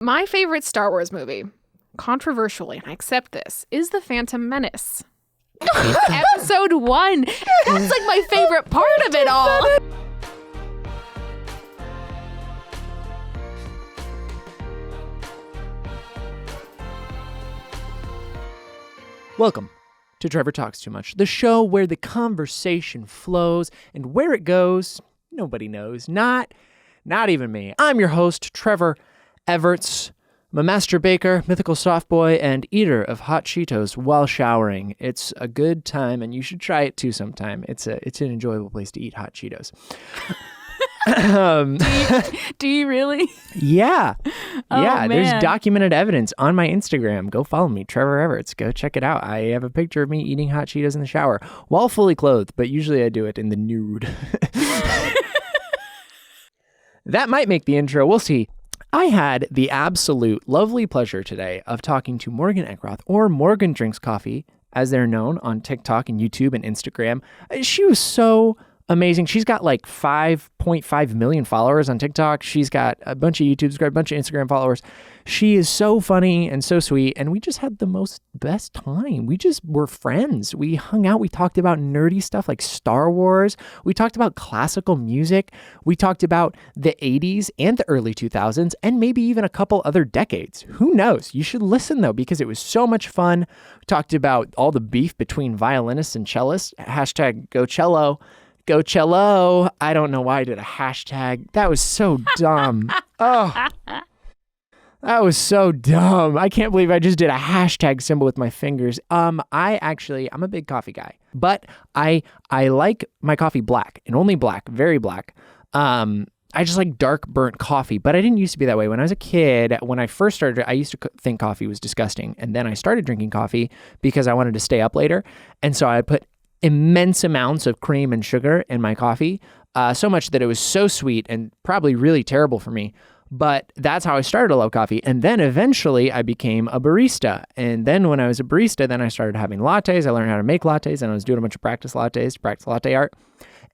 My favorite Star Wars movie, controversially, and I accept this, is The Phantom Menace. Episode 1. That's like my favorite part of it all. Welcome to Trevor Talks Too Much, the show where the conversation flows and where it goes, nobody knows. Not even me. I'm your host, Trevor Everts. I'm a master baker, mythical soft boy, and eater of hot Cheetos while showering. It's a good time, and you should try it too sometime. It's an enjoyable place to eat hot Cheetos. Do you really? Yeah. Oh, yeah, man. There's documented evidence on my Instagram. Go follow me, Trevor Everts. Go check it out. I have a picture of me eating hot Cheetos in the shower while fully clothed, but usually I do it in the nude. That might make the intro. We'll see. I had the absolute lovely pleasure today of talking to Morgan Eckroth, or Morgan Drinks Coffee, as they're known on TikTok and YouTube and Instagram. She was so amazing. She's got like 5.5 million followers on TikTok. She's got a bunch of YouTube subscribers, a bunch of Instagram followers. She is so funny and so sweet. And we just had the best time. We just were friends. We hung out. We talked about nerdy stuff like Star Wars. We talked about classical music. We talked about the 80s and the early 2000s and maybe even a couple other decades. Who knows? You should listen though, because it was so much fun. We talked about all the beef between violinists and cellists. Hashtag go cello. Go cello. I don't know why I did a hashtag. That was so dumb. Oh, that was so dumb. I can't believe I just did a hashtag symbol with my fingers. I'm a big coffee guy, but I like my coffee black and only black, very black. I just like dark burnt coffee, but I didn't used to be that way. When I was a kid, when I first started, I used to think coffee was disgusting. And then I started drinking coffee because I wanted to stay up later. And so I put immense amounts of cream and sugar in my coffee, so much that it was so sweet and probably really terrible for me. But that's how I started to love coffee. And then eventually I became a barista. And then when I was a barista, then I started having lattes. I learned how to make lattes, and I was doing a bunch of practice lattes to practice latte art.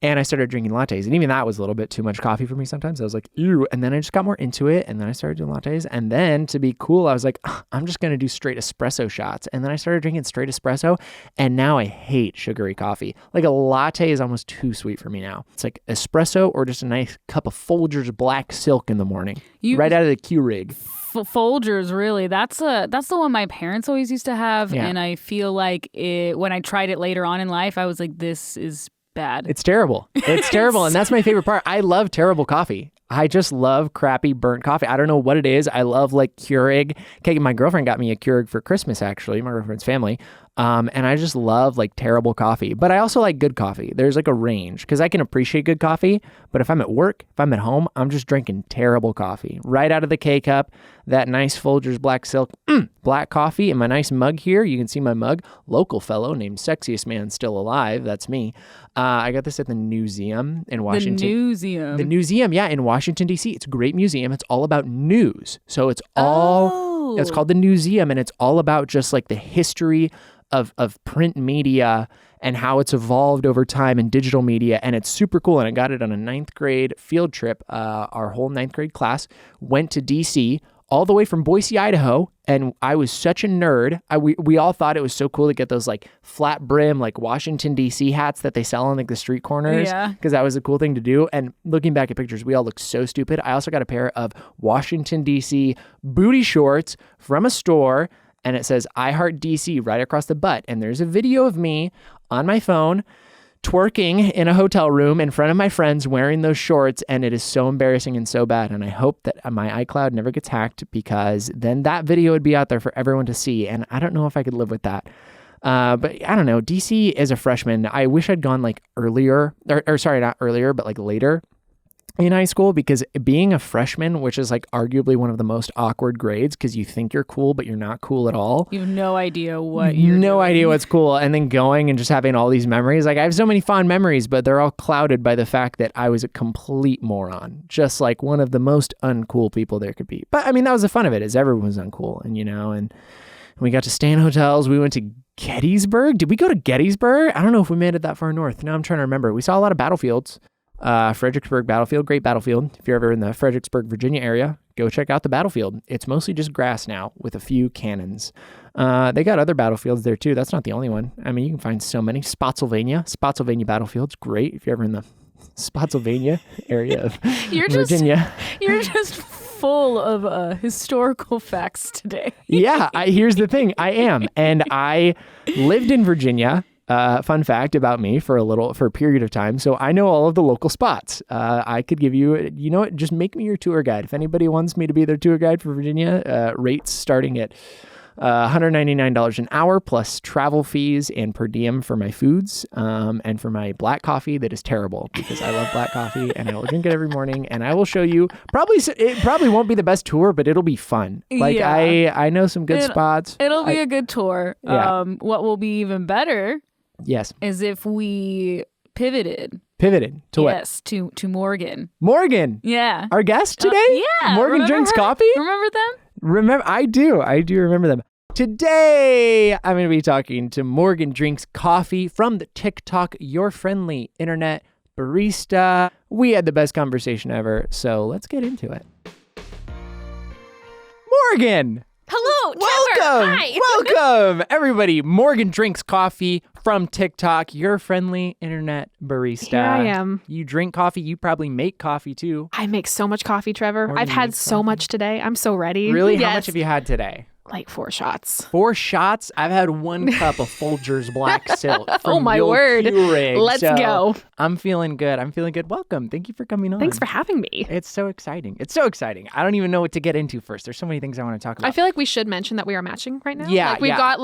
And I started drinking lattes. And even that was a little bit too much coffee for me sometimes. I was like, ew. And then I just got more into it. And then I started doing lattes. And then to be cool, I was like, I'm just going to do straight espresso shots. And then I started drinking straight espresso. And now I hate sugary coffee. Like a latte is almost too sweet for me now. It's like espresso or just a nice cup of Folgers Black Silk in the morning. Right out of the Keurig. Folgers, really. That's the one my parents always used to have. Yeah. And I feel like when I tried it later on in life, I was like, this is bad. It's terrible. It's terrible. And that's my favorite part. I love terrible coffee. I just love crappy burnt coffee. I don't know what it is. I love like Keurig. Okay, my girlfriend got me a Keurig for Christmas, actually, my girlfriend's family. And I just love like terrible coffee. But I also like good coffee. There's like a range because I can appreciate good coffee. But if I'm at work, if I'm at home, I'm just drinking terrible coffee. Right out of the K-Cup, that nice Folgers Black Silk black coffee in my nice mug here. You can see my mug. Local fellow named Sexiest Man Still Alive. That's me. I got this at the Newseum in Washington. The Newseum, yeah, in Washington, D.C. It's a great museum. It's all about news. So it's it's called the Newseum, and it's all about just like the history of print media and how it's evolved over time in digital media. And it's super cool. And I got it on a 9th grade field trip. Our whole 9th grade class went to DC all the way from Boise, Idaho. And I was such a nerd. We all thought it was so cool to get those like flat brim, like Washington, D.C. hats that they sell on like the street corners. Yeah. Because that was a cool thing to do. And looking back at pictures, we all look so stupid. I also got a pair of Washington, D.C. booty shorts from a store. And it says, I Heart DC right across the butt. And there's a video of me on my phone twerking in a hotel room in front of my friends wearing those shorts. And it is so embarrassing and so bad. And I hope that my iCloud never gets hacked, because then that video would be out there for everyone to see. And I don't know if I could live with that. But I don't know. DC as a freshman, I wish I'd gone like earlier, or sorry, not earlier, but like later in high school, because being a freshman, which is like arguably one of the most awkward grades, because you think you're cool, but you're not cool at all. You have no idea what you're No doing. idea what's cool. And then going and just having all these memories. Like I have so many fond memories, but they're all clouded by the fact that I was a complete moron. Just like one of the most uncool people there could be. But I mean, that was the fun of it, is everyone was uncool. And, you know, and we got to stay in hotels. We went to Gettysburg. Did we go to Gettysburg? I don't know if we made it that far north. Now I'm trying to remember. We saw a lot of battlefields. Fredericksburg Battlefield, great battlefield. If you're ever in the Fredericksburg, Virginia area, go check out the battlefield. It's mostly just grass now with a few cannons. They got other battlefields there too. That's not the only one. I mean, you can find so many. Spotsylvania Battlefield's great if you're ever in the Spotsylvania area of Virginia. You're just full of historical facts today. Yeah, here's the thing. I am. And I lived in Virginia. Fun fact about me for a period of time. So I know all of the local spots. I could give you, you know what, just make me your tour guide. If anybody wants me to be their tour guide for Virginia, rates starting at $199 an hour plus travel fees and per diem for my foods and for my black coffee that is terrible because I love black coffee and I will drink it every morning, and I will show you it probably won't be the best tour, but it'll be fun. Like I know some good spots. It'll be a good tour. Yeah. What will be even better is if we pivoted to what? Yes, to Morgan. Morgan. Yeah. Our guest today? Morgan Drinks Coffee? Remember them? I do remember them. Today, I'm going to be talking to Morgan Drinks Coffee from the TikTok, your friendly internet barista. We had the best conversation ever, so let's get into it. Morgan! Hello, Trevor. Welcome! Hi. Welcome, everybody. Morgan Drinks Coffee from TikTok, your friendly internet barista. Here I am. You drink coffee. You probably make coffee, too. I make so much coffee, Trevor. Morgan I've had makes so coffee. much today. I'm so ready. Really? Yes. How much have you had today? Like 4 shots. 4 shots? I've had 1 cup of Folgers Black Silk. Oh, my Yo word. Keurig. Let's go. I'm feeling good. Welcome. Thank you for coming on. Thanks for having me. It's so exciting. I don't even know what to get into first. There's so many things I want to talk about. I feel like we should mention that we are matching right now. Yeah, like we've got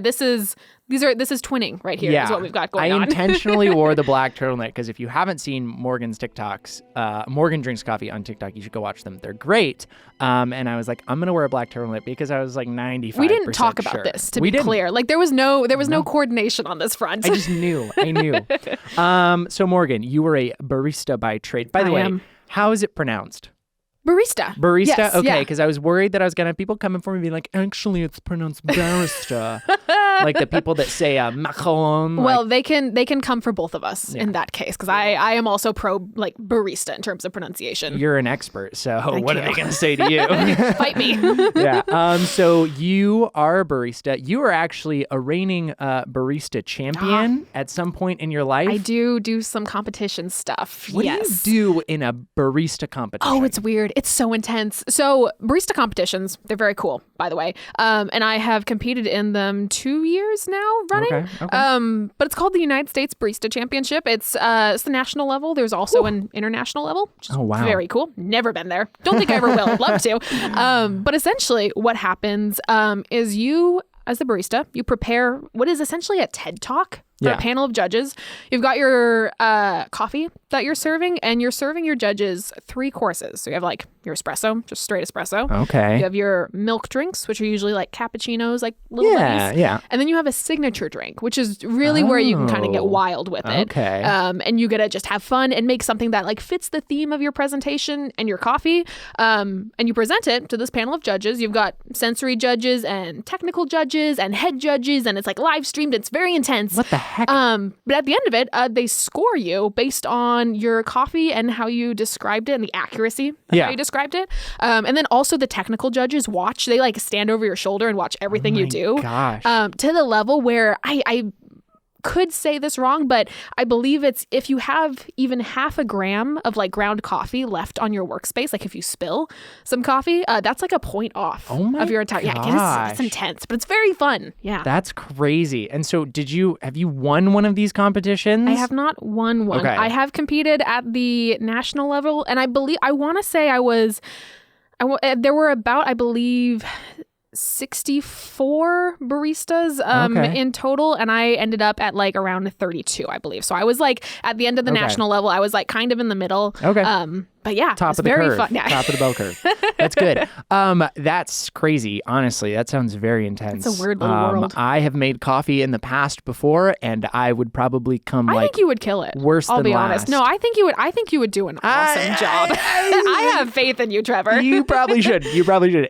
this is twinning right here is what we've got going on. I intentionally wore the black turtleneck because if you haven't seen Morgan's TikToks, Morgan Drinks Coffee on TikTok, you should go watch them. They're great. And I was like, I'm going to wear a black turtleneck because I was like 95% We didn't talk about sure. this, to be clear. Like there was no coordination on this front. I just knew. I knew. So Morgan, you were a barista by trade. By the way, how is it pronounced? Barista. Yes, okay, yeah. because I was worried that I was going to have people coming for me being like, actually, it's pronounced barista. Like the people that say macaron. Well, they can come for both of us in that case, because I am also pro like barista in terms of pronunciation. You're an expert, so what you. are they going to say to you? Fight me. Yeah. So you are a barista. You are actually a reigning barista champion at some point in your life. I do some competition stuff. What do you do in a barista competition? Oh, it's weird. It's so intense. So barista competitions, they're very cool, by the way. And I have competed in them 2 years now running. Okay. But it's called the United States Barista Championship. It's the national level. There's also an international level, which is very cool. Never been there. Don't think I ever will. I'd love to. But essentially what happens is you, as the barista, you prepare what is essentially a TED Talk for a panel of judges. You've got your coffee that you're serving, and you're serving your judges 3 courses. So you have like your espresso, just straight espresso. Okay. You have your milk drinks, which are usually like cappuccinos, like little buddies. Yeah. And then you have a signature drink, which is really where you can kind of get wild with it. Okay. And you get to just have fun and make something that like fits the theme of your presentation and your coffee. And you present it to this panel of judges. You've got sensory judges and technical judges and head judges, and it's like live streamed. It's very intense. What the heck? But at the end of it, they score you based on your coffee and how you described it and the accuracy of how you described it. And then also the technical judges watch. They like stand over your shoulder and watch everything you do. Gosh. To the level where I could say this wrong, but I believe it's if you have even half a gram of like ground coffee left on your workspace, like if you spill some coffee, that's like a point off of your entire. Yeah, it's intense, but it's very fun. Yeah, that's crazy. And so, have you won one of these competitions? I have not won one. Okay. I have competed at the national level, and I want to say there were about, I believe, 64 baristas in total, and I ended up at like around 32, I believe. So I was like at the end of the national level, I was like kind of in the middle. Okay. But yeah, top it's of the very curve. fun. Yeah. Top of the bell curve. That's good. That's crazy. Honestly, that sounds very intense. It's a weird little world. I have made coffee in the past before, and I would probably come I think you would kill it. Worse I'll than be last. honest. No, I think you would do an awesome job. I have faith in you, Trevor. You probably should.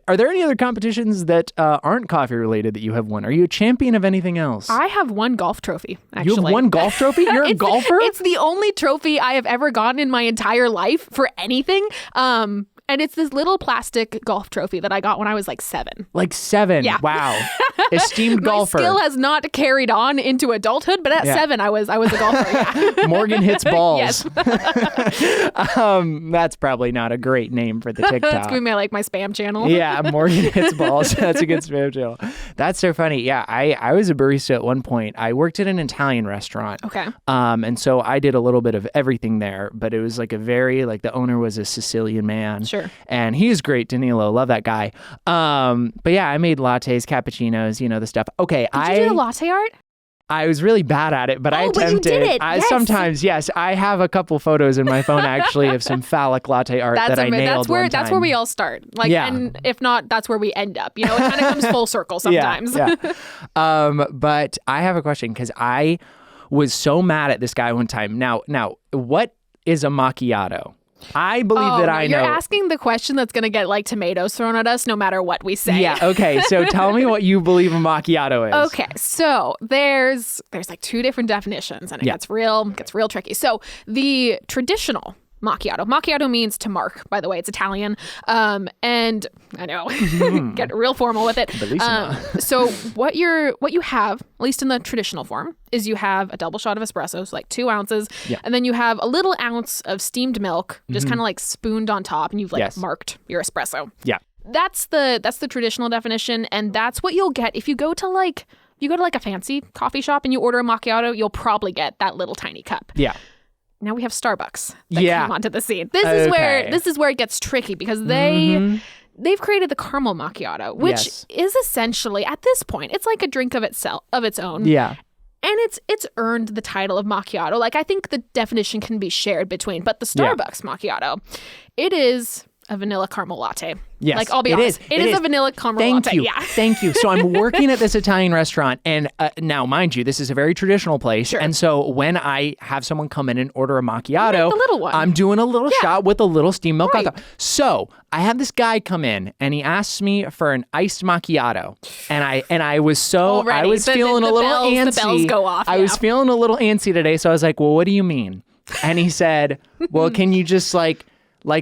Are there any other competitions that aren't coffee related that you have won? Are you a champion of anything else? I have one golf trophy, actually. You have one golf trophy? You're a golfer? It's the only trophy I have ever gotten in my entire life for anything. And it's this little plastic golf trophy that I got when I was like 7. Like 7? Yeah. Wow. Esteemed golfer. My skill has not carried on into adulthood, but at 7, I was a golfer. Yeah. Morgan hits balls. Yes. That's probably not a great name for the TikTok. That's going to be my spam channel. Yeah, Morgan hits balls. That's a good spam channel. That's so funny. Yeah, I was a barista at one point. I worked at an Italian restaurant. Okay. And so I did a little bit of everything there, but it was like the owner was a Sicilian man. Sure. And he is great, Danilo. Love that guy. But yeah, I made lattes, cappuccinos, the stuff. Okay. Did you do the latte art? I was really bad at it, but I attempted. But you did it. Yes. Sometimes, yes. I have a couple photos in my phone actually of some phallic latte art that I nailed one time. That's where we all start. And if not, that's where we end up. It kind of comes full circle sometimes. Yeah. But I have a question because I was so mad at this guy one time. Now, what is a macchiato? I believe that I know. You're asking the question that's going to get tomatoes thrown at us no matter what we say. Yeah, okay. So tell me what you believe a macchiato is. Okay. So there's 2 different definitions and it gets real tricky. So the traditional macchiato means to mark, by the way. It's Italian. And I know, get real formal with it. So what you have, at least in the traditional form, is you have a double shot of espresso, so 2 ounces, and then you have a little ounce of steamed milk, just kind of spooned on top, and you've marked your espresso. Yeah. That's the traditional definition, and that's what you'll get if you go to a fancy coffee shop and you order a macchiato, you'll probably get that little tiny cup. Yeah. Now we have Starbucks that came onto the scene. This is where it gets tricky because they've created the caramel macchiato, which is essentially at this point it's like a drink of its own. Yeah. And it's earned the title of macchiato. I think the definition can be shared between, but the Starbucks macchiato, it is a vanilla caramel latte. Yes, I'll be honest. It is a vanilla caramel latte. Yeah. Thank you. So I'm working at this Italian restaurant, and now, mind you, this is a very traditional place. Sure. And so when I have someone come in and order a macchiato, the little one. I'm doing a little shot with a little steamed milk on top. So I have this guy come in, and he asks me for an iced macchiato, and I was feeling a little antsy. The bells go off. I was feeling a little antsy today, so I was like, well, what do you mean? And he said, well, can you just like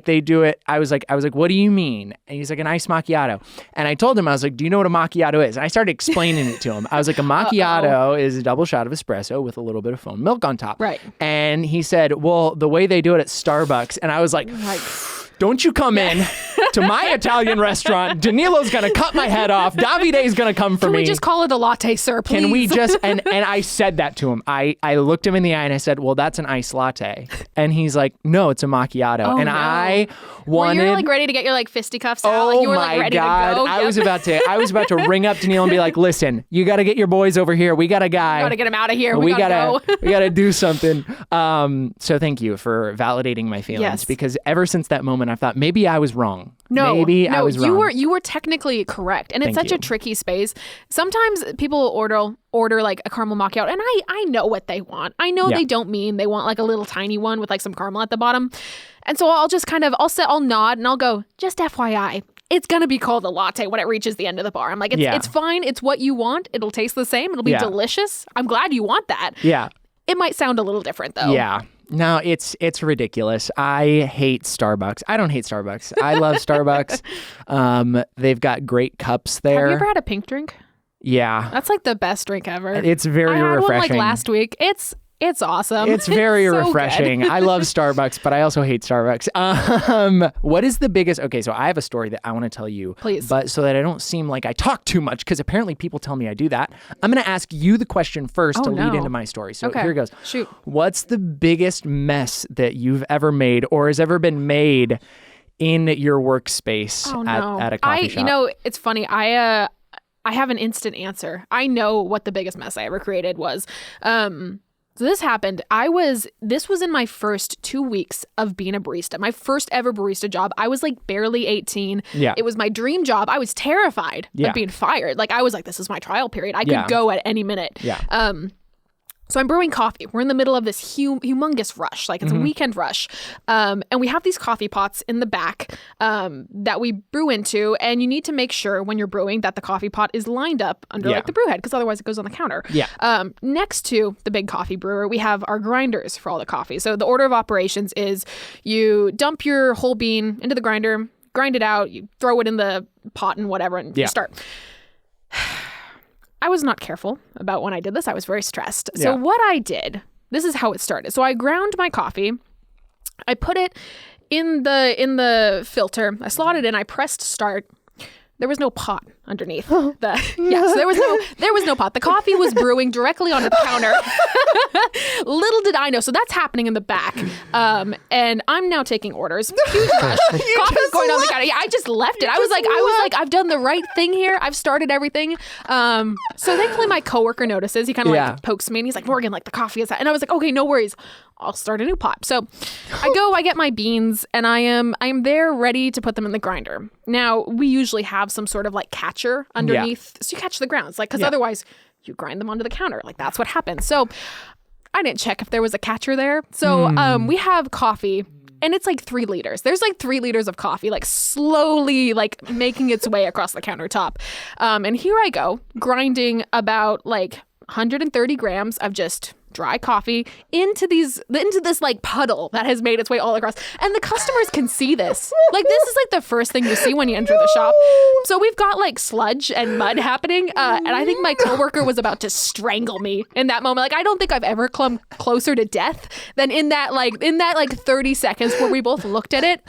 they do it. I was like, what do you mean? And he's like, an iced macchiato. And I told him, I was like, do you know what a macchiato is? And I started explaining it to him. I was like, a macchiato is a double shot of espresso with a little bit of foam milk on top. Right. And he said, well, the way they do it at Starbucks. And I was like, don't you come in to my Italian restaurant. Danilo's going to cut my head off. Davide's going to come for me. Can we just call it a latte, sir, please? Can we just, and I said that to him. I looked him in the eye and I said, well, that's an iced latte. And he's like, no, it's a macchiato. I wanted. Were you ready to get your fisticuffs out? Oh you were my ready God. to go? I was about to ring up Danilo and be like, listen, you got to get your boys over here. We got a guy. We got to get him out of here. We got to do something. So thank you for validating my feelings because ever since that moment, I thought maybe I was wrong. I was wrong. You were technically correct, and it's such a tricky space. Sometimes people order a caramel macchiato, and I know what they want. I know they don't mean they want a little tiny one with some caramel at the bottom, and so I'll just I'll nod and I'll go, just FYI, it's gonna be called a latte when it reaches the end of the bar. I'm like, it's fine. It's what you want. It'll taste the same. It'll be delicious. I'm glad you want that. Yeah. It might sound a little different though. Yeah. No, it's ridiculous. I hate Starbucks. I don't hate Starbucks. I love Starbucks. They've got great cups there. Have you ever had a pink drink? Yeah. That's the best drink ever. It's very refreshing. I had one last week. It's awesome. It's very refreshing. I love Starbucks, but I also hate Starbucks. What is the biggest... Okay, so I have a story that I want to tell you. Please. But so that I don't seem like I talk too much, because apparently people tell me I do that, I'm going to ask you the question first lead into my story. So here it goes. Shoot. What's the biggest mess that you've ever made or has ever been made in your workspace at a coffee shop? It's funny. I have an instant answer. I know what the biggest mess I ever created was. So this happened. This was in my first 2 weeks of being a barista. My first ever barista job. I was barely 18. Yeah. It was my dream job. I was terrified of being fired. I was like, this is my trial period. I could go at any minute. Yeah. So I'm brewing coffee. We're in the middle of this humongous rush, like it's a weekend rush. And we have these coffee pots in the back that we brew into. And you need to make sure when you're brewing that the coffee pot is lined up under like the brew head, because otherwise it goes on the counter. Yeah. Next to the big coffee brewer, we have our grinders for all the coffee. So the order of operations is you dump your whole bean into the grinder, grind it out, you throw it in the pot and whatever, and you start. I was not careful about when I did this. I was very stressed. So what I did, this is how it started. So I ground my coffee. I put it in the filter. I slotted it in. I pressed start. There was no pot underneath. So there was no pot. The coffee was brewing directly onto the counter. Little did I know. So that's happening in the back. And I'm now taking orders. Huge rush. Coffee's going on the counter. Yeah, I just left it. I was like, I've done the right thing here. I've started everything. So thankfully my coworker notices. He kind of like pokes me and he's like, Morgan, like the coffee is out. And I was like, okay, no worries. I'll start a new pot. So I get my beans, and I am there ready to put them in the grinder. Now, we usually have some sort of like catcher underneath. So you catch the grounds, like, because otherwise you grind them onto the counter. Like, that's what happens. So I didn't check if there was a catcher there. So we have coffee, and it's like 3 liters. There's like 3 liters of coffee, like slowly like making its way across the countertop. And here I go, grinding about like 130 grams of just dry coffee into this like puddle that has made its way all across, and the customers can see this. Like, this is like the first thing you see when you enter the shop. So we've got like sludge and mud happening, and I think my coworker was about to strangle me in that moment. Like, I don't think I've ever come closer to death than in that 30 seconds where we both looked at it.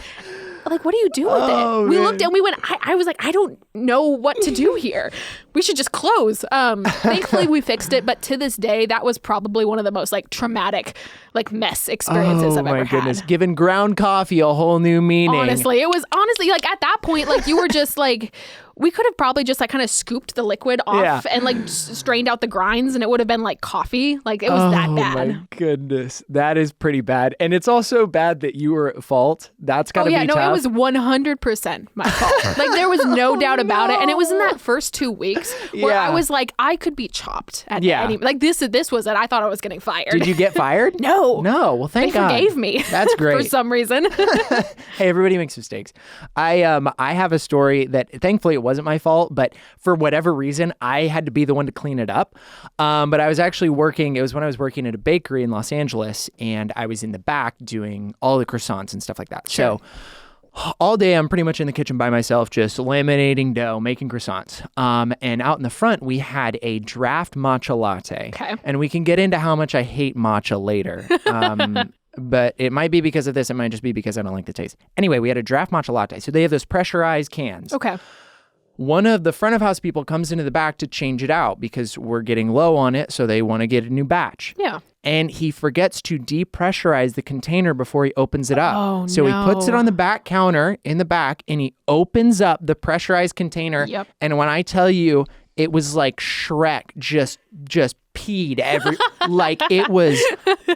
Like, what do you do with it? We looked and we went, I was like, I don't know what to do here. We should just close. Thankfully, we fixed it. But to this day, that was probably one of the most like traumatic like mess experiences I've ever had. Oh my goodness. Giving ground coffee a whole new meaning. Honestly, it was like at that point, like you were just like, we could have probably just like kind of scooped the liquid off and like strained out the grinds, and it would have been like coffee. Like, it was that bad. Oh my goodness. That is pretty bad. And it's also bad that you were at fault. That's gotta be tough. It was 100% my fault. Like, there was no doubt about it. And it was in that first 2 weeks where I was like, I could be chopped at any, like this was it. I thought I was getting fired. Did you get fired? No. Well, thank God. They forgave me. That's great. For some reason. Hey, everybody makes mistakes. I have a story that thankfully it wasn't my fault, but for whatever reason, I had to be the one to clean it up. But I was actually working, it was when I was working at a bakery in Los Angeles, and I was in the back doing all the croissants and stuff like that. Sure. So all day I'm pretty much in the kitchen by myself, just laminating dough, making croissants. And out in the front, we had a draft matcha latte. Okay. And we can get into how much I hate matcha later. But it might be because of this. It might just be because I don't like the taste. Anyway, we had a draft matcha latte. So they have those pressurized cans. Okay. One of the front of house people comes into the back to change it out because we're getting low on it, so they want to get a new batch. Yeah. And he forgets to depressurize the container before he opens it up. Oh, so no. He puts it on the back counter in the back, and he opens up the pressurized container. Yep. And when I tell you, it was like Shrek just peed like it was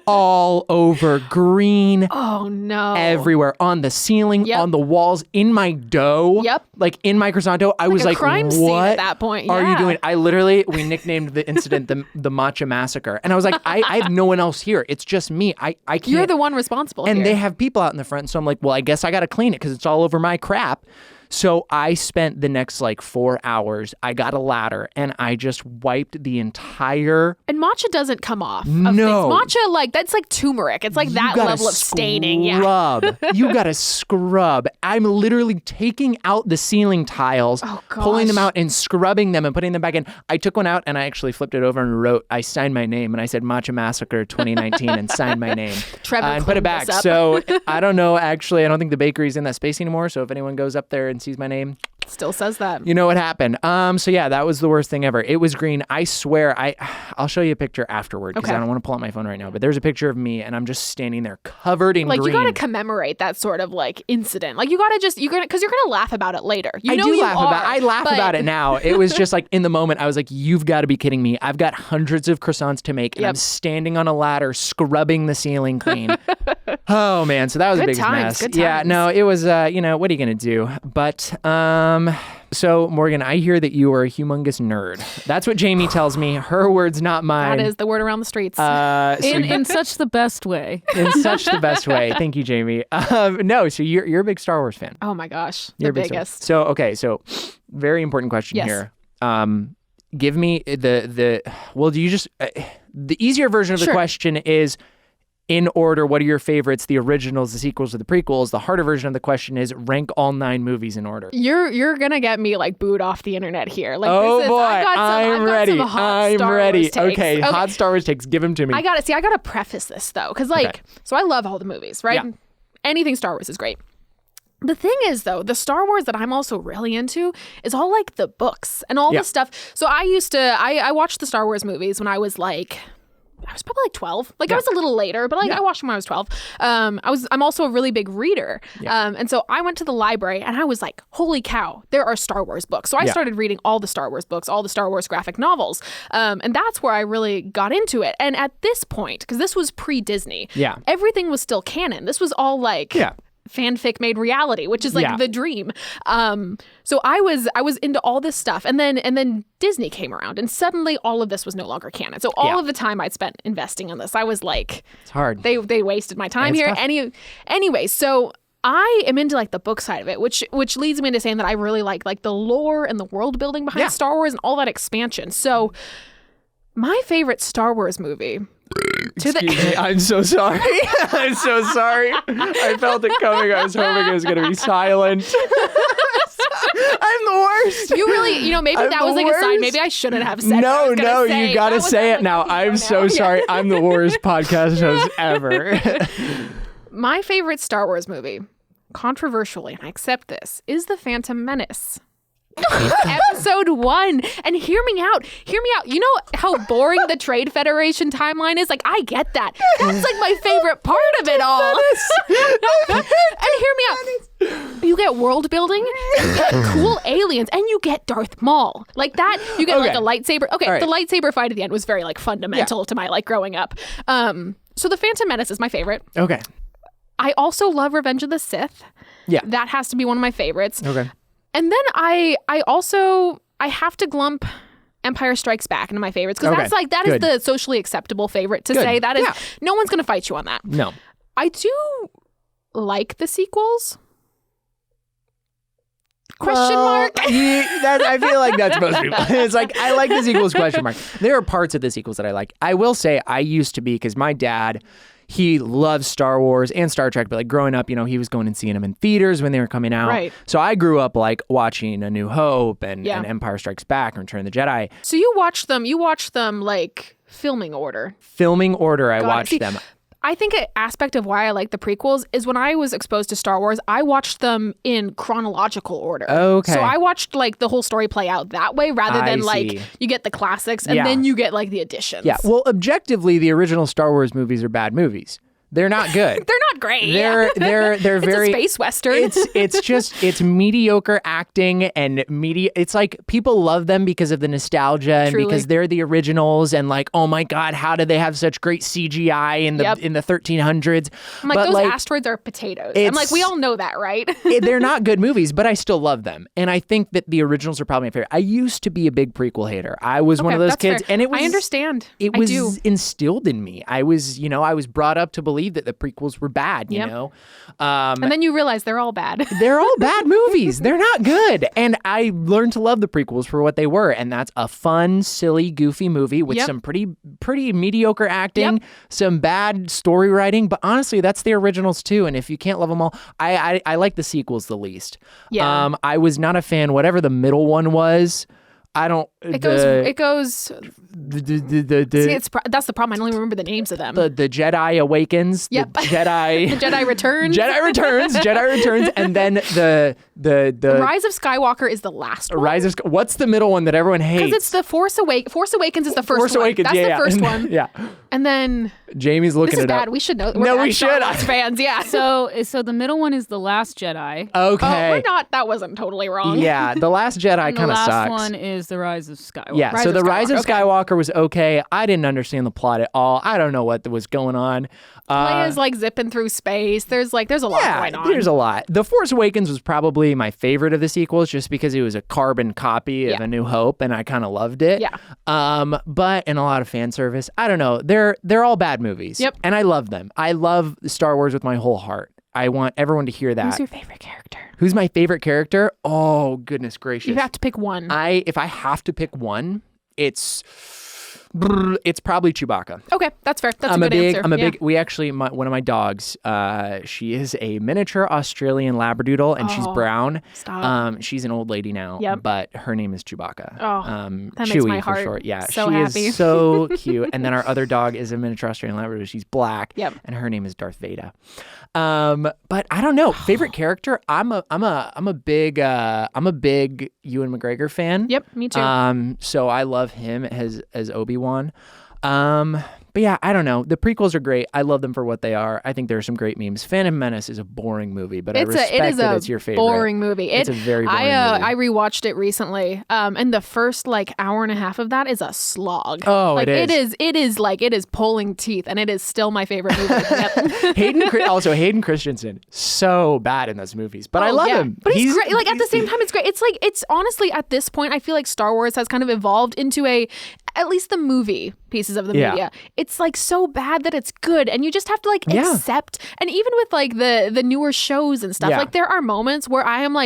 all over, green. Oh no. Everywhere, on the ceiling, on the walls, in my dough. Yep. Like in my croissant dough. I was like, crime scene at that point. Are you doing? We nicknamed the incident the Matcha Massacre. And I was like, I have no one else here. It's just me. I can't. You're the one responsible and here. They have people out in the front. So I'm like, well, I guess I got to clean it because it's all over my crap. So I spent the next 4 hours. I got a ladder and I just wiped the entire. And matcha doesn't come off. No. Matcha, that's like turmeric. It's like that level of staining. Yeah. You got to scrub. I'm literally taking out the ceiling tiles, pulling them out and scrubbing them and putting them back in. I took one out and I actually flipped it over and I signed my name and I said Matcha Massacre 2019 and signed my name. Trevor and put it back. So I don't know, actually, I don't think the bakery's in that space anymore. So if anyone goes up there and sees my name, still says that. You know what happened. So yeah, that was the worst thing ever. It was green. I swear, I'll show you a picture afterward because I don't want to pull out my phone right now. But there's a picture of me and I'm just standing there covered in green. You gotta commemorate that sort of incident. You gotta because you're gonna laugh about it later. I laugh about it now. It was just in the moment I was like, you've got to be kidding me. I've got hundreds of croissants to make and I'm standing on a ladder scrubbing the ceiling clean. Oh man, so that was the biggest mess. Good times. Yeah, no, it was. What are you gonna do? But So, Morgan, I hear that you are a humongous nerd. That's what Jamie tells me. Her words, not mine. That is the word around the streets. In such the best way. In such the best way. Thank you, Jamie. No, so you're a big Star Wars fan. Oh my gosh, You're the a big biggest. So very important question here. Give me the easier version of the question is, in order, what are your favorites? The originals, the sequels, or the prequels? The harder version of the question is rank all 9 movies in order. You're gonna get me like booed off the internet here. Like, I'm ready. Okay, hot Star Wars takes. Give them to me. I gotta preface this though, because so I love all the movies, right? Yeah. Anything Star Wars is great. The thing is, though, the Star Wars that I'm also really into is all like the books and all the stuff. So I watched the Star Wars movies when I was probably like 12. I was a little later, but I watched them when I was 12. I'm also a really big reader. Yeah. And so I went to the library and I was like, holy cow, there are Star Wars books. So I started reading all the Star Wars books, all the Star Wars graphic novels. And that's where I really got into it. And at this point, because this was pre-Disney, everything was still canon. This was all fanfic made reality, which is the dream. So I was into all this stuff, and then Disney came around, and suddenly all of this was no longer canon. So all of the time I'd spent investing in this, I was like, it's hard. They wasted my time here. Anyway, so I am into the book side of it, which leads me into saying that I really like the lore and the world building behind Star Wars and all that expansion. So my favorite Star Wars movie. Excuse me, I'm so sorry. I'm so sorry. I felt it coming. I was hoping it was going to be silent. I'm the worst. You really, maybe that was a sign. Maybe I shouldn't have said No, you got to say it now. I'm so sorry. I'm the worst podcast host ever. My favorite Star Wars movie, controversially, and I accept this, is The Phantom Menace. Episode 1. And hear me out. You know how boring the Trade Federation timeline is? I get that. That's my favorite part of it all. And hear me out. You get world building, you get cool aliens, and you get Darth Maul. That, you get a lightsaber. Okay, right. The lightsaber fight at the end was very fundamental to my growing up. So The Phantom Menace is my favorite. Okay. I also love Revenge of the Sith. Yeah. That has to be one of my favorites. Okay. And then I have to glump Empire Strikes Back into my favorites, because that is the socially acceptable favorite to say. That is no one's going to fight you on that. No. I do like the sequels. Question mark? I feel like that's most people. It's I like the sequels, question mark. There are parts of the sequels that I like. I will say I used to be, because my dad, he loves Star Wars and Star Trek, but growing up, he was going and seeing them in theaters when they were coming out. Right. So I grew up watching A New Hope and Empire Strikes Back and Return of the Jedi. So you watched them filming order. Filming order, I watched them. I think an aspect of why I like the prequels is when I was exposed to Star Wars, I watched them in chronological order. Okay. So I watched the whole story play out that way, rather than you get the classics and then you get the additions. Yeah. Well, objectively, the original Star Wars movies are bad movies. They're not good. They're not great. They're very it's a space western. It's mediocre acting and it's people love them because of the nostalgia and because they're the originals and oh my god, how did they have such great CGI in the 1300s? I'm those asteroids are potatoes. I'm we all know that, right? They're not good movies, but I still love them. And I think that the originals are probably my favorite. I used to be a big prequel hater. I was one of those kids, fair. and it was I understand. It was instilled in me. I was brought up to believe that the prequels were bad, you know? And then you realize they're all bad. They're all bad movies. They're not good. And I learned to love the prequels for what they were. And that's a fun, silly, goofy movie with some pretty mediocre acting, some bad story writing. But honestly, that's the originals too. And if you can't love them all, I like the sequels the least. Yeah. I was not a fan, whatever the middle one was. I don't. It goes. See, that's the problem. I don't even remember the names of them. The Jedi Awakens. Yep. The Jedi. The Jedi Returns. Jedi Returns, and then the Rise of Skywalker is the last one. What's the middle one that everyone hates? Because it's the Force Awakens is the first one. That's the first one. Yeah. And then Jamie's looking this is it up. bad. We should know. We should. Star Wars fans. Yeah. So the middle one is The Last Jedi. Okay. We're not. That wasn't totally wrong. Yeah. The Last Jedi kind of sucks. The last one is The Rise of of Skywalker. Yeah, Rise so of the Rise of Skywalker, Skywalker was okay. I didn't understand the plot at all. I don't know what was going on. Leia's like zipping through space. There's a lot going on. There's a lot. The Force Awakens was probably my favorite of the sequels just because it was a carbon copy of A New Hope and I kind of loved it. Yeah. But and a lot of fan service. I don't know. They're all bad movies. Yep. And I love them. I love Star Wars with my whole heart. I want everyone to hear that. Who's your favorite character? Who's my favorite character? Oh, goodness gracious. You have to pick one. If I have to pick one, it's probably Chewbacca. Okay, that's fair. That's a good answer. I'm a big. We actually, one of my dogs. She is a miniature Australian Labradoodle, and she's brown. Stop. She's an old lady now. Yep. But her name is Chewbacca. That Chewie makes my heart for short. Yeah, so she happy. is so cute. And then our other dog is a miniature Australian Labradoodle. She's black. Yep. And her name is Darth Vader. But I don't know. Favorite character? I'm a big Ewan McGregor fan. Yep, me too. So I love him as Obi-Wan. But yeah, I don't know. The prequels are great. I love them for what they are. I think there are some great memes. Phantom Menace is a boring movie, but I respect that it's your favorite. Boring movie. It's a very boring movie. I rewatched it recently, and the first hour and a half of that is a slog. Oh, it is. It is pulling teeth, and it is still my favorite movie. Yep. Hayden Christensen, so bad in those movies, but I love him. But he's great. At the same time, it's great. It's honestly at this point, I feel like Star Wars has kind of evolved into at least the movie pieces of the media. It's so bad that it's good, and you just have to accept. And even with the newer shows and stuff, there are moments where I am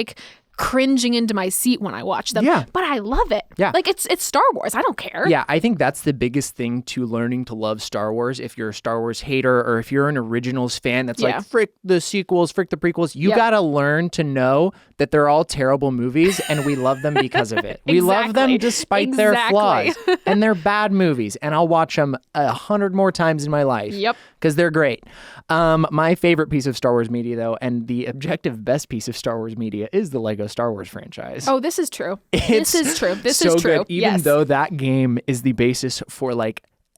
cringing into my seat when I watch them. Yeah. But I love it. Yeah. It's Star Wars. I don't care. Yeah, I think that's the biggest thing to learning to love Star Wars. If you're a Star Wars hater or if you're an originals fan that's frick the sequels, frick the prequels, you got to learn to know that they're all terrible movies and we love them because of it. We love them despite their flaws. And they're bad movies. And I'll watch them 100 more times in my life. Yep. Because they're great. My favorite piece of Star Wars media, though, and the objective best piece of Star Wars media is the Lego Star Wars franchise. Oh, this is true. This is true. Good. Even though that game is the basis for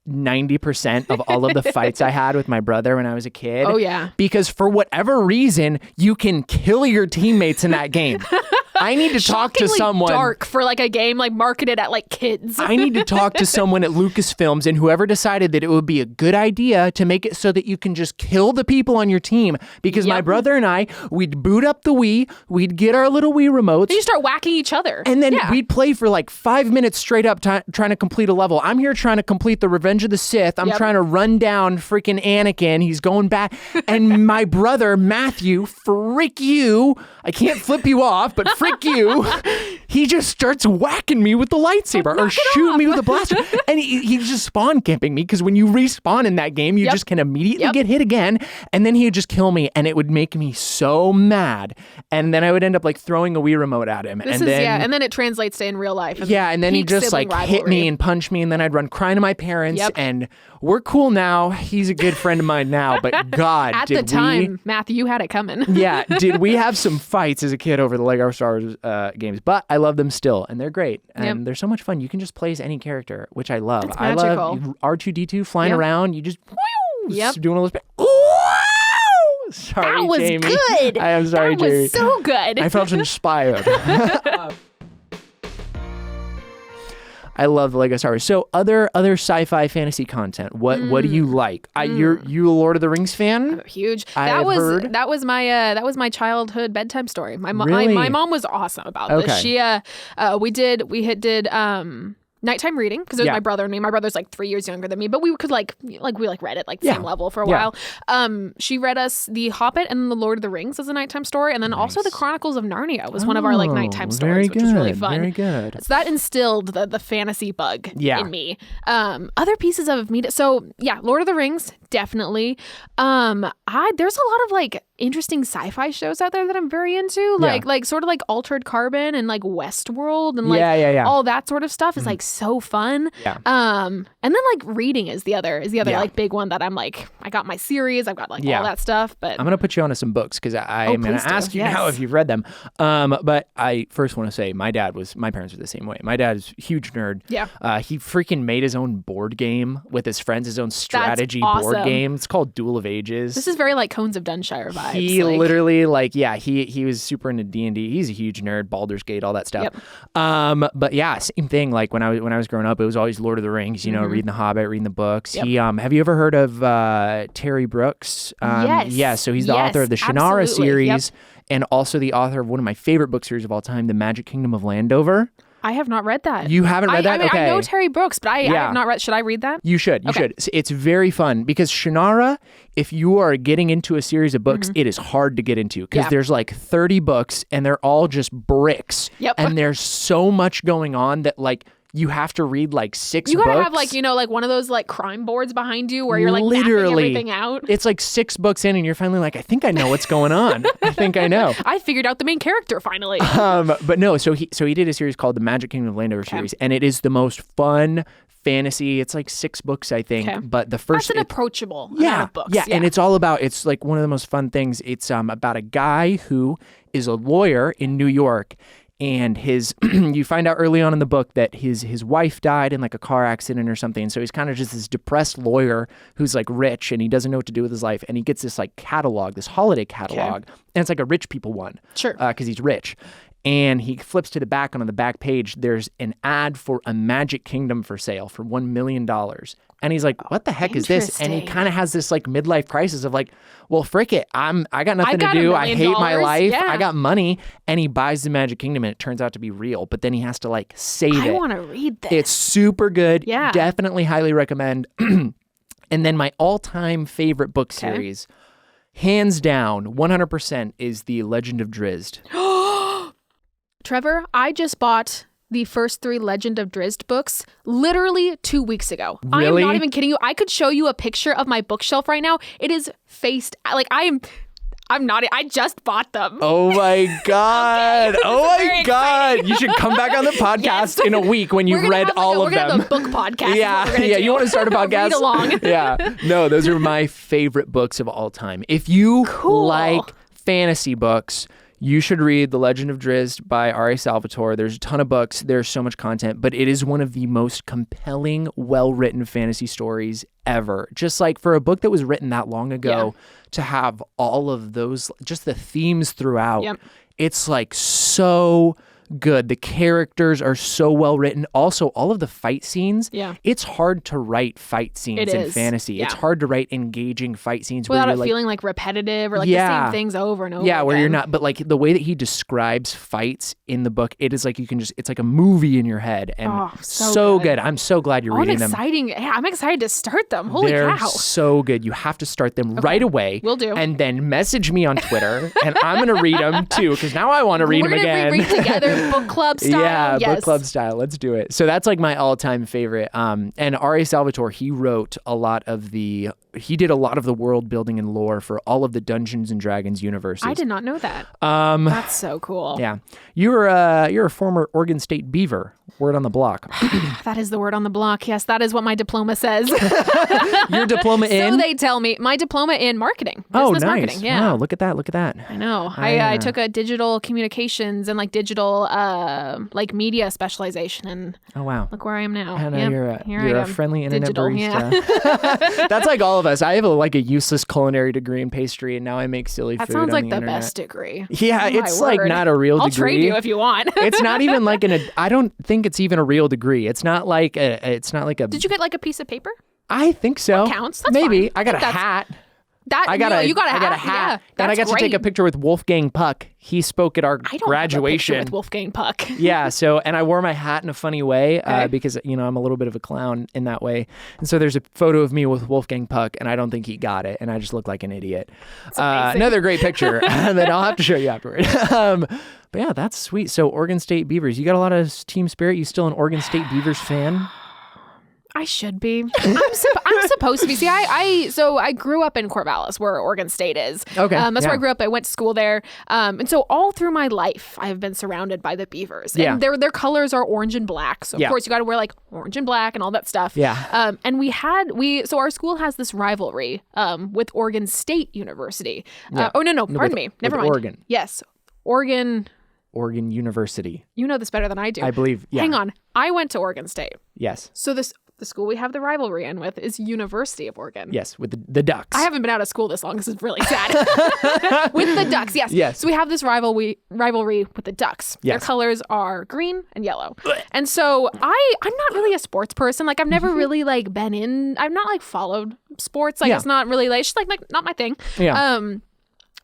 90% of all of the fights I had with my brother when I was a kid. Oh, yeah. Because for whatever reason, you can kill your teammates in that game. I need to talk to someone. Dark for a game marketed at kids. I need to talk to someone at Lucasfilms and whoever decided that it would be a good idea to make it so that you can just kill the people on your team. Because my brother and I, we'd boot up the Wii, we'd get our little Wii remotes. Then you start whacking each other. And then we'd play for 5 minutes straight up trying to complete a level. I'm here trying to complete the Revenge of the Sith. I'm trying to run down freaking Anakin. He's going back. And my brother, Matthew, frick you. I can't flip you off, but frick you. He just starts whacking me with the lightsaber or shooting me with a blaster. And he's just spawn camping me because when you respawn in that game, you just can immediately get hit again. And then he would just kill me and it would make me so mad. And then I would end up throwing a Wii remote at him. And then it translates to in real life. And then he just hit me and punched me. And then I'd run crying to my parents. And we're cool now. He's a good friend of mine now. But God, at the time, Matthew, you had it coming. Did we have some fights as a kid over the Lego Star Wars games? But I love them still, and they're great. And they're so much fun. You can just play as any character, which I love. It's I magical. love R2-D2 flying around. You just doing all this. Sorry, that was Jamie. good. I am sorry, Jamie. That was so good. I felt inspired. I love the Lego Star Wars. So other sci-fi fantasy content. What do you like? You a Lord of the Rings fan? I'm huge. That was my childhood bedtime story. My mom was awesome about this. She we did nighttime reading because it was my brother and me. My brother's 3 years younger than me, but we could we read it same level for a while. She read us The Hobbit and The Lord of the Rings as a nighttime story, and then also The Chronicles of Narnia was one of our nighttime stories, which was really fun. Very good. So that instilled the fantasy bug in me. Other pieces of media. So Lord of the Rings, definitely. There's a lot of interesting sci-fi shows out there that I'm very into, like sort of Altered Carbon and Westworld and all that sort of stuff is so fun. And then reading is the other big one that I'm I got my series, I've got all that stuff. But I'm gonna put you onto some books because I'm gonna ask you now if you've read them. But I first want to say my parents were the same way. My dad's a huge nerd. He freaking made his own board game with his friends, his own strategy board game. It's called Duel of Ages. This is very Cones of Dunshire vibes. He literally he was super into D&D. He's a huge nerd, Baldur's Gate, all that stuff. Yep. But yeah, same thing. Like when I was growing up, it was always Lord of the Rings, reading The Hobbit, reading the books. Yep. He have you ever heard of Terry Brooks? Yes. Yeah, so he's the author of the Shannara absolutely. series and also the author of one of my favorite book series of all time, The Magic Kingdom of Landover. I have not read that. You haven't read that? Okay. I know Terry Brooks, but I have not read. Should I read that? You should. It's very fun because Shannara, if you are getting into a series of books, it is hard to get into because there's like 30 books and they're all just bricks. Yep. And there's so much going on that like you have to read like 6 books. You gotta have like one of those like crime boards behind you where you're like mapping everything out. It's like 6 books in and you're finally like, I think I know what's going on. I think I know. I figured out the main character finally. But no, so he did a series called the Magic Kingdom of Landover series, and it is the most fun fantasy. It's like 6 books, I think. But the first that's an approachable amount of books. Yeah, and it's all about. It's like one of the most fun things. It's about a guy who is a lawyer in New York. And you find out early on in the book that his wife died in like a car accident or something. So he's kind of just this depressed lawyer who's like rich and he doesn't know what to do with his life. And he gets this like catalog, this holiday catalog. And it's like a rich people one. Sure. Because he's rich. And he flips to the back, and on the back page, there's an ad for a Magic Kingdom for sale for $1 million. And he's like, what the heck is this? And he kind of has this like midlife crisis of like, well, frick it. I got nothing to do. I hate my life. Yeah. I got money. And he buys the Magic Kingdom and it turns out to be real. But then he has to like save it. I want to read this. It's super good. Yeah. Definitely highly recommend. And then my all-time favorite book series, hands down, 100% is The Legend of Drizzt. Trevor, I just bought the first 3 Legend of Drizzt books literally 2 weeks ago. Really? I am not even kidding you. I could show you a picture of my bookshelf right now. It is faced like I'm not. I just bought them. Oh my God. Oh my God. Exciting. You should come back on the podcast in a week when you've read all of them. We're going to have a book podcast. Yeah. You want to start a podcast? Read along. Yeah. No, those are my favorite books of all time. If you like fantasy books, you should read The Legend of Drizzt by R.A. Salvatore. There's a ton of books. There's so much content, but it is one of the most compelling, well-written fantasy stories ever. Just like for a book that was written that long ago, to have all of those, just the themes throughout, it's like so good. The characters are so well written. Also, all of the fight scenes. Yeah. It's hard to write fight scenes in fantasy. Yeah. It's hard to write engaging fight scenes without where you're it feeling like repetitive or like the same things over and over. Yeah, where again. you're not. But like the way that he describes fights in the book, it is like you can just. It's like a movie in your head, and so good. I'm so glad you're reading them. Exciting! Yeah, I'm excited to start them. Holy They're cow! So good. You have to start them right away. Will do. And then message me on Twitter, and I'm gonna read them too because now I want to read them again. We're gonna read together, book club style. Yeah, book club style. Let's do it. So that's like my all-time favorite. And R.A. Salvatore, he did a lot of the world building and lore for all of the Dungeons and Dragons universes. I did not know that. That's so cool. Yeah, you're a former Oregon State Beaver. Word on the block. That is the word on the block. Yes, that is what my diploma says. Your diploma in? So they tell me. My diploma in marketing. Business marketing. Yeah. Wow, look at that. Look at that. I know. I took a digital communications and like digital like media specialization, and oh wow, look where I am now. I know you're a friendly internet digital, barista. Yeah. That's like all of us. I have a useless culinary degree in pastry, and now I make silly food. That sounds like the internet. Best degree. Yeah, it's like not a real I'll degree. I'll trade you if you want. It's not even like I don't think it's even a real degree. It's not like a. Did you get like a piece of paper? I think so. That counts. That's maybe. fine. I got a hat. You got a hat. Yeah, then I got to take a picture with Wolfgang Puck. He spoke at our graduation. With Wolfgang Puck. Yeah. So, and I wore my hat in a funny way because I'm a little bit of a clown in that way. And so there's a photo of me with Wolfgang Puck, and I don't think he got it, and I just look like an idiot. Another great picture that I'll have to show you afterward. But yeah, that's sweet. So Oregon State Beavers, you got a lot of team spirit. You still an Oregon State Beavers fan? I should be. I'm supposed to be. See, I grew up in Corvallis, where Oregon State is. Okay, that's where I grew up. I went to school there, and so all through my life, I have been surrounded by the Beavers. And their colors are orange and black. So of course, you got to wear like orange and black and all that stuff. Yeah. And so our school has this rivalry with Oregon State University. Yeah. Pardon me. Never mind. Oregon. Yes, Oregon University. You know this better than I do. I believe. Yeah. Hang on. I went to Oregon State. Yes. So this the school we have the rivalry in with is University of Oregon. Yes, with the Ducks. I haven't been out of school this long. This is really sad. With the Ducks, yes. Yes. So we have this rivalry with the Ducks. Yes. Their colors are green and yellow. And so I'm not really a sports person. Like I've never really like been in. I've not like followed sports. Like it's not really like it's just like not my thing. Yeah.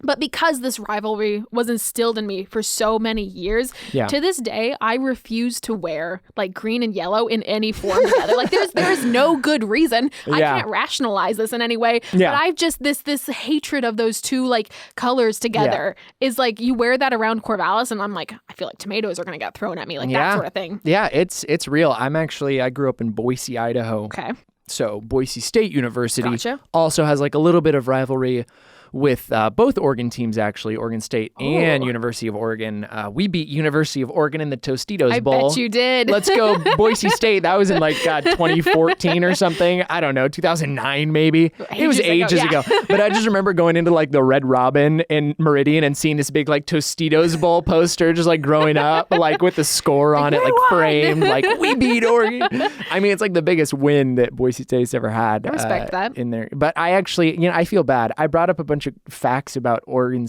But because this rivalry was instilled in me for so many years, to this day, I refuse to wear like green and yellow in any form together. Like there's no good reason. I can't rationalize this in any way. Yeah. But I've just this hatred of those two like colors together is like you wear that around Corvallis and I'm like, I feel like tomatoes are going to get thrown at me, like that sort of thing. Yeah, it's real. I grew up in Boise, Idaho. Okay. So Boise State University Gotcha. also has like a little bit of rivalry with both Oregon teams, actually, Oregon State and University of Oregon. We beat University of Oregon in the Tostitos Bowl. I bet you did. Let's go Boise State. That was in like 2014 or something. I don't know, 2009 maybe. It was ages ago. But I just remember going into like the Red Robin in Meridian and seeing this big like Tostitos Bowl poster just like growing up, like with the score on it, like framed, like we beat Oregon. I mean, it's like the biggest win that Boise State's ever had. I respect that. In there. But I actually, I feel bad. I brought up a bunch of facts about Oregon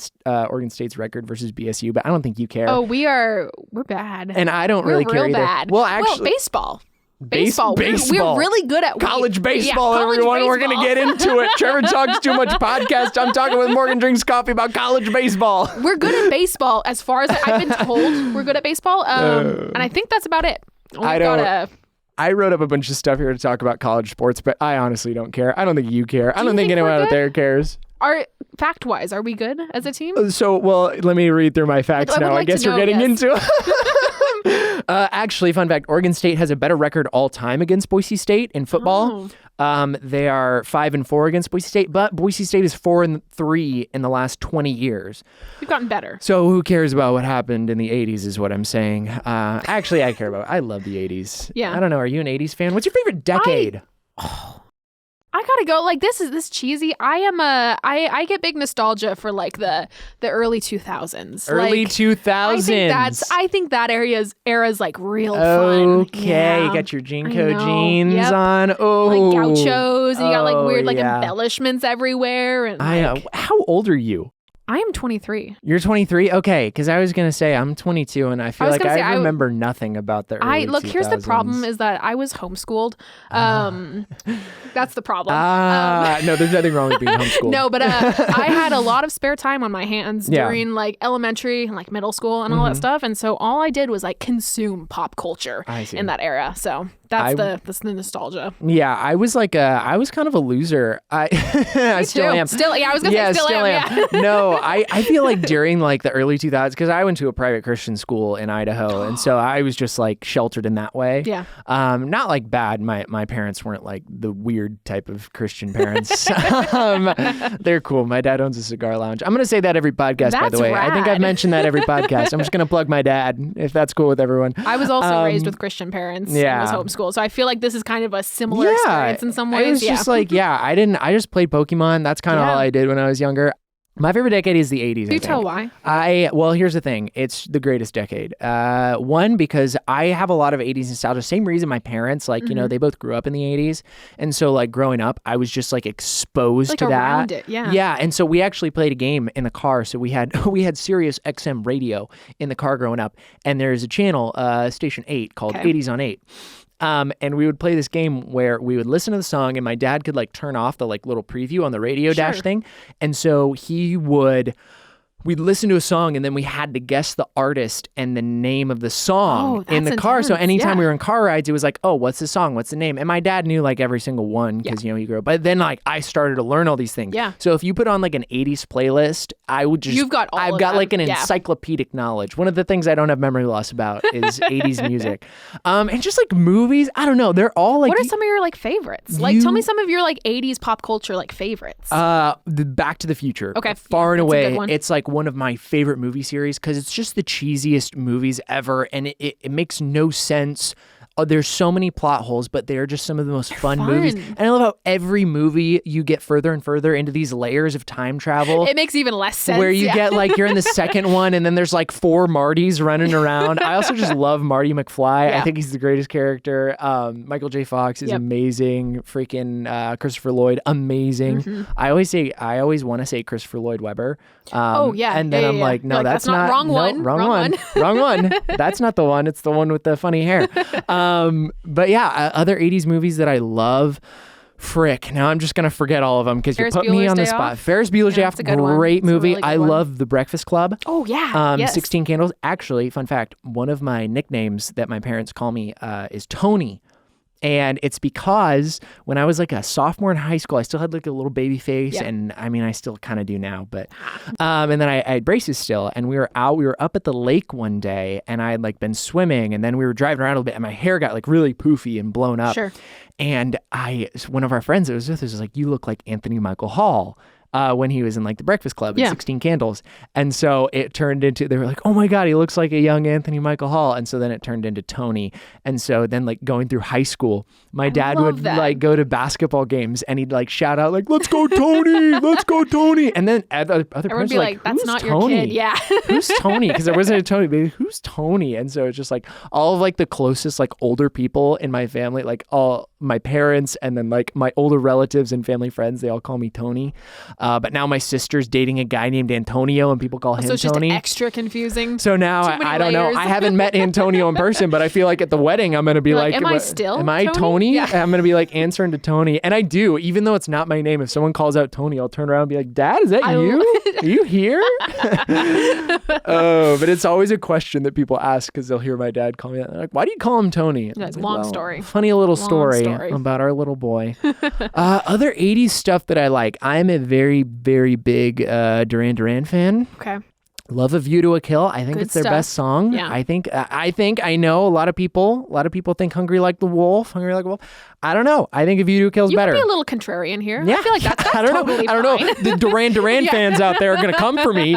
State's record versus BSU, but I don't think you care. Oh, we're bad. And I don't really care real either. Bad. Well, actually, baseball. Baseball. We're really good at college baseball, college everyone. Baseball. We're going to get into it. Trevor Talks Too Much podcast. I'm talking with Morgan Drinks Coffee about college baseball. We're good at baseball as far as I've been told. We're good at baseball. And I think that's about it. I wrote up a bunch of stuff here to talk about college sports, but I honestly don't care. I don't think you care. I don't think anyone out there cares. Fact-wise, are we good as a team? So, well, let me read through my facts now. I guess we're getting into it. Actually, fun fact, Oregon State has a better record all time against Boise State in football. They are 5-4 against Boise State, but Boise State is 4-3 in the last 20 years. We've gotten better. So who cares about what happened in the 80s is what I'm saying. Actually, I care about it. I love the 80s. Yeah. I don't know. Are you an 80s fan? What's your favorite decade? I gotta go. Like this is cheesy. I get big nostalgia for like the early 2000s. Early 2000s. I think that era's like real fun. Okay, you got your Jinko jeans on. Oh, like gauchos, and you got like weird like embellishments everywhere. And how old are you? I am 23. You're 23? Okay, because I was going to say I'm 22 and I feel like I remember nothing about the early 2000s. Here's the problem is that I was homeschooled. That's the problem. No, there's nothing wrong with being homeschooled. No, but I had a lot of spare time on my hands during like elementary and like middle school and all that stuff. And so all I did was like consume pop culture in that era. So that's the nostalgia. Yeah, I was like I was kind of a loser. I still am. I was gonna say still am. Yeah. No, I feel like during like the early 2000s, because I went to a private Christian school in Idaho, and so I was just like sheltered in that way. Yeah. Not like bad. My parents weren't like the weird type of Christian parents. They're cool. My dad owns a cigar lounge. I'm gonna say that every podcast, by the way. Rad. I think I've mentioned that every podcast. I'm just gonna plug my dad if that's cool with everyone. I was also raised with Christian parents. And was homeschooled, so I feel like this is kind of a similar experience in some ways. It was just like I just played Pokemon. That's kind of all I did when I was younger. My favorite decade is the 80s. Can you tell why? Well, here's the thing. It's the greatest decade. One, because I have a lot of 80s nostalgia. Same reason my parents, like, they both grew up in the 80s. And so, like, growing up, I was just, like, exposed to around that. It, yeah. Yeah. And so we actually played a game in the car. So we had Sirius XM radio in the car growing up. And there's a channel, Station 8, called 80s on 8. And we would play this game where we would listen to the song and my dad could like turn off the like little preview on the radio dash thing. And so we'd listen to a song and then we had to guess the artist and the name of the song in the car. So anytime we were in car rides, it was like, oh, what's the song? What's the name? And my dad knew like every single one because, he grew up. But then like I started to learn all these things. Yeah. So if you put on like an 80s playlist, I would just... I've got like an encyclopedic knowledge. One of the things I don't have memory loss about is 80s music. And just like movies, I don't know. They're all like... What are some of your like favorites? Tell me some of your like 80s pop culture like favorites. The Back to the Future. Okay. Far and away. It's like one of my favorite movie series because it's just the cheesiest movies ever and it makes no sense there's so many plot holes, but they're just some of the most fun movies. And I love how every movie you get further and further into these layers of time travel. It makes even less sense. Where you get like, you're in the second one and then there's like 4 Martys running around. I also just love Marty McFly. I think he's the greatest character. Michael J. Fox is amazing. Freaking Christopher Lloyd, amazing. I always want to say Christopher Lloyd Webber. And then I'm like, no, that's not wrong one. Wrong one. Wrong one. That's not the one. It's the one with the funny hair. But yeah, other 80s movies that I love. Frick. Now I'm just going to forget all of them because you put me on the spot. Ferris Bueller's Day Off, great movie. Really I love The Breakfast Club. Oh, yeah. 16 Candles. Actually, fun fact, one of my nicknames that my parents call me is Tony. And it's because when I was like a sophomore in high school, I still had like a little baby face. And I mean, I still kind of do now. But and then I had braces still. And we were up at the lake one day and I had like been swimming. And then we were driving around a little bit and my hair got like really poofy and blown up. Sure. And one of our friends that was with us was like, you look like Anthony Michael Hall. When he was in like The Breakfast Club and 16 Candles. And so it turned into, they were like, oh my God, he looks like a young Anthony Michael Hall. And so then it turned into Tony. And so then like going through high school, my dad would like go to basketball games and he'd like shout out like, let's go Tony, let's go Tony. And then other parents were like, that's not Tony? Your kid. Yeah. Who's Tony? Because there wasn't a Tony, baby. Who's Tony? And so it's just like all of like the closest like older people in my family, like all my parents and then like my older relatives and family friends, they all call me Tony. But now my sister's dating a guy named Antonio and people call him Tony. So it's just extra confusing. So now I don't know. I haven't met Antonio in person, but I feel like at the wedding, I'm going to be like, am I still Am I Tony? Yeah. I'm going to be like answering to Tony. And I do, even though it's not my name. If someone calls out Tony, I'll turn around and be like, Dad, is that you? Are you here? But it's always a question that people ask because they'll hear my dad call me that. They're like, why do you call him Tony? That's a long story. Funny little story about our little boy. Other 80s stuff that I like. I'm a very, very big Duran Duran fan. Okay. Love A View to a Kill. I think it's their best song. Yeah. I know a lot of people think Hungry Like a Wolf. I don't know. I think A View to a Kill is better. You could be a little contrarian here. Yeah. I feel like that's I don't totally know. I don't know. The Duran Duran fans out there are going to come for me.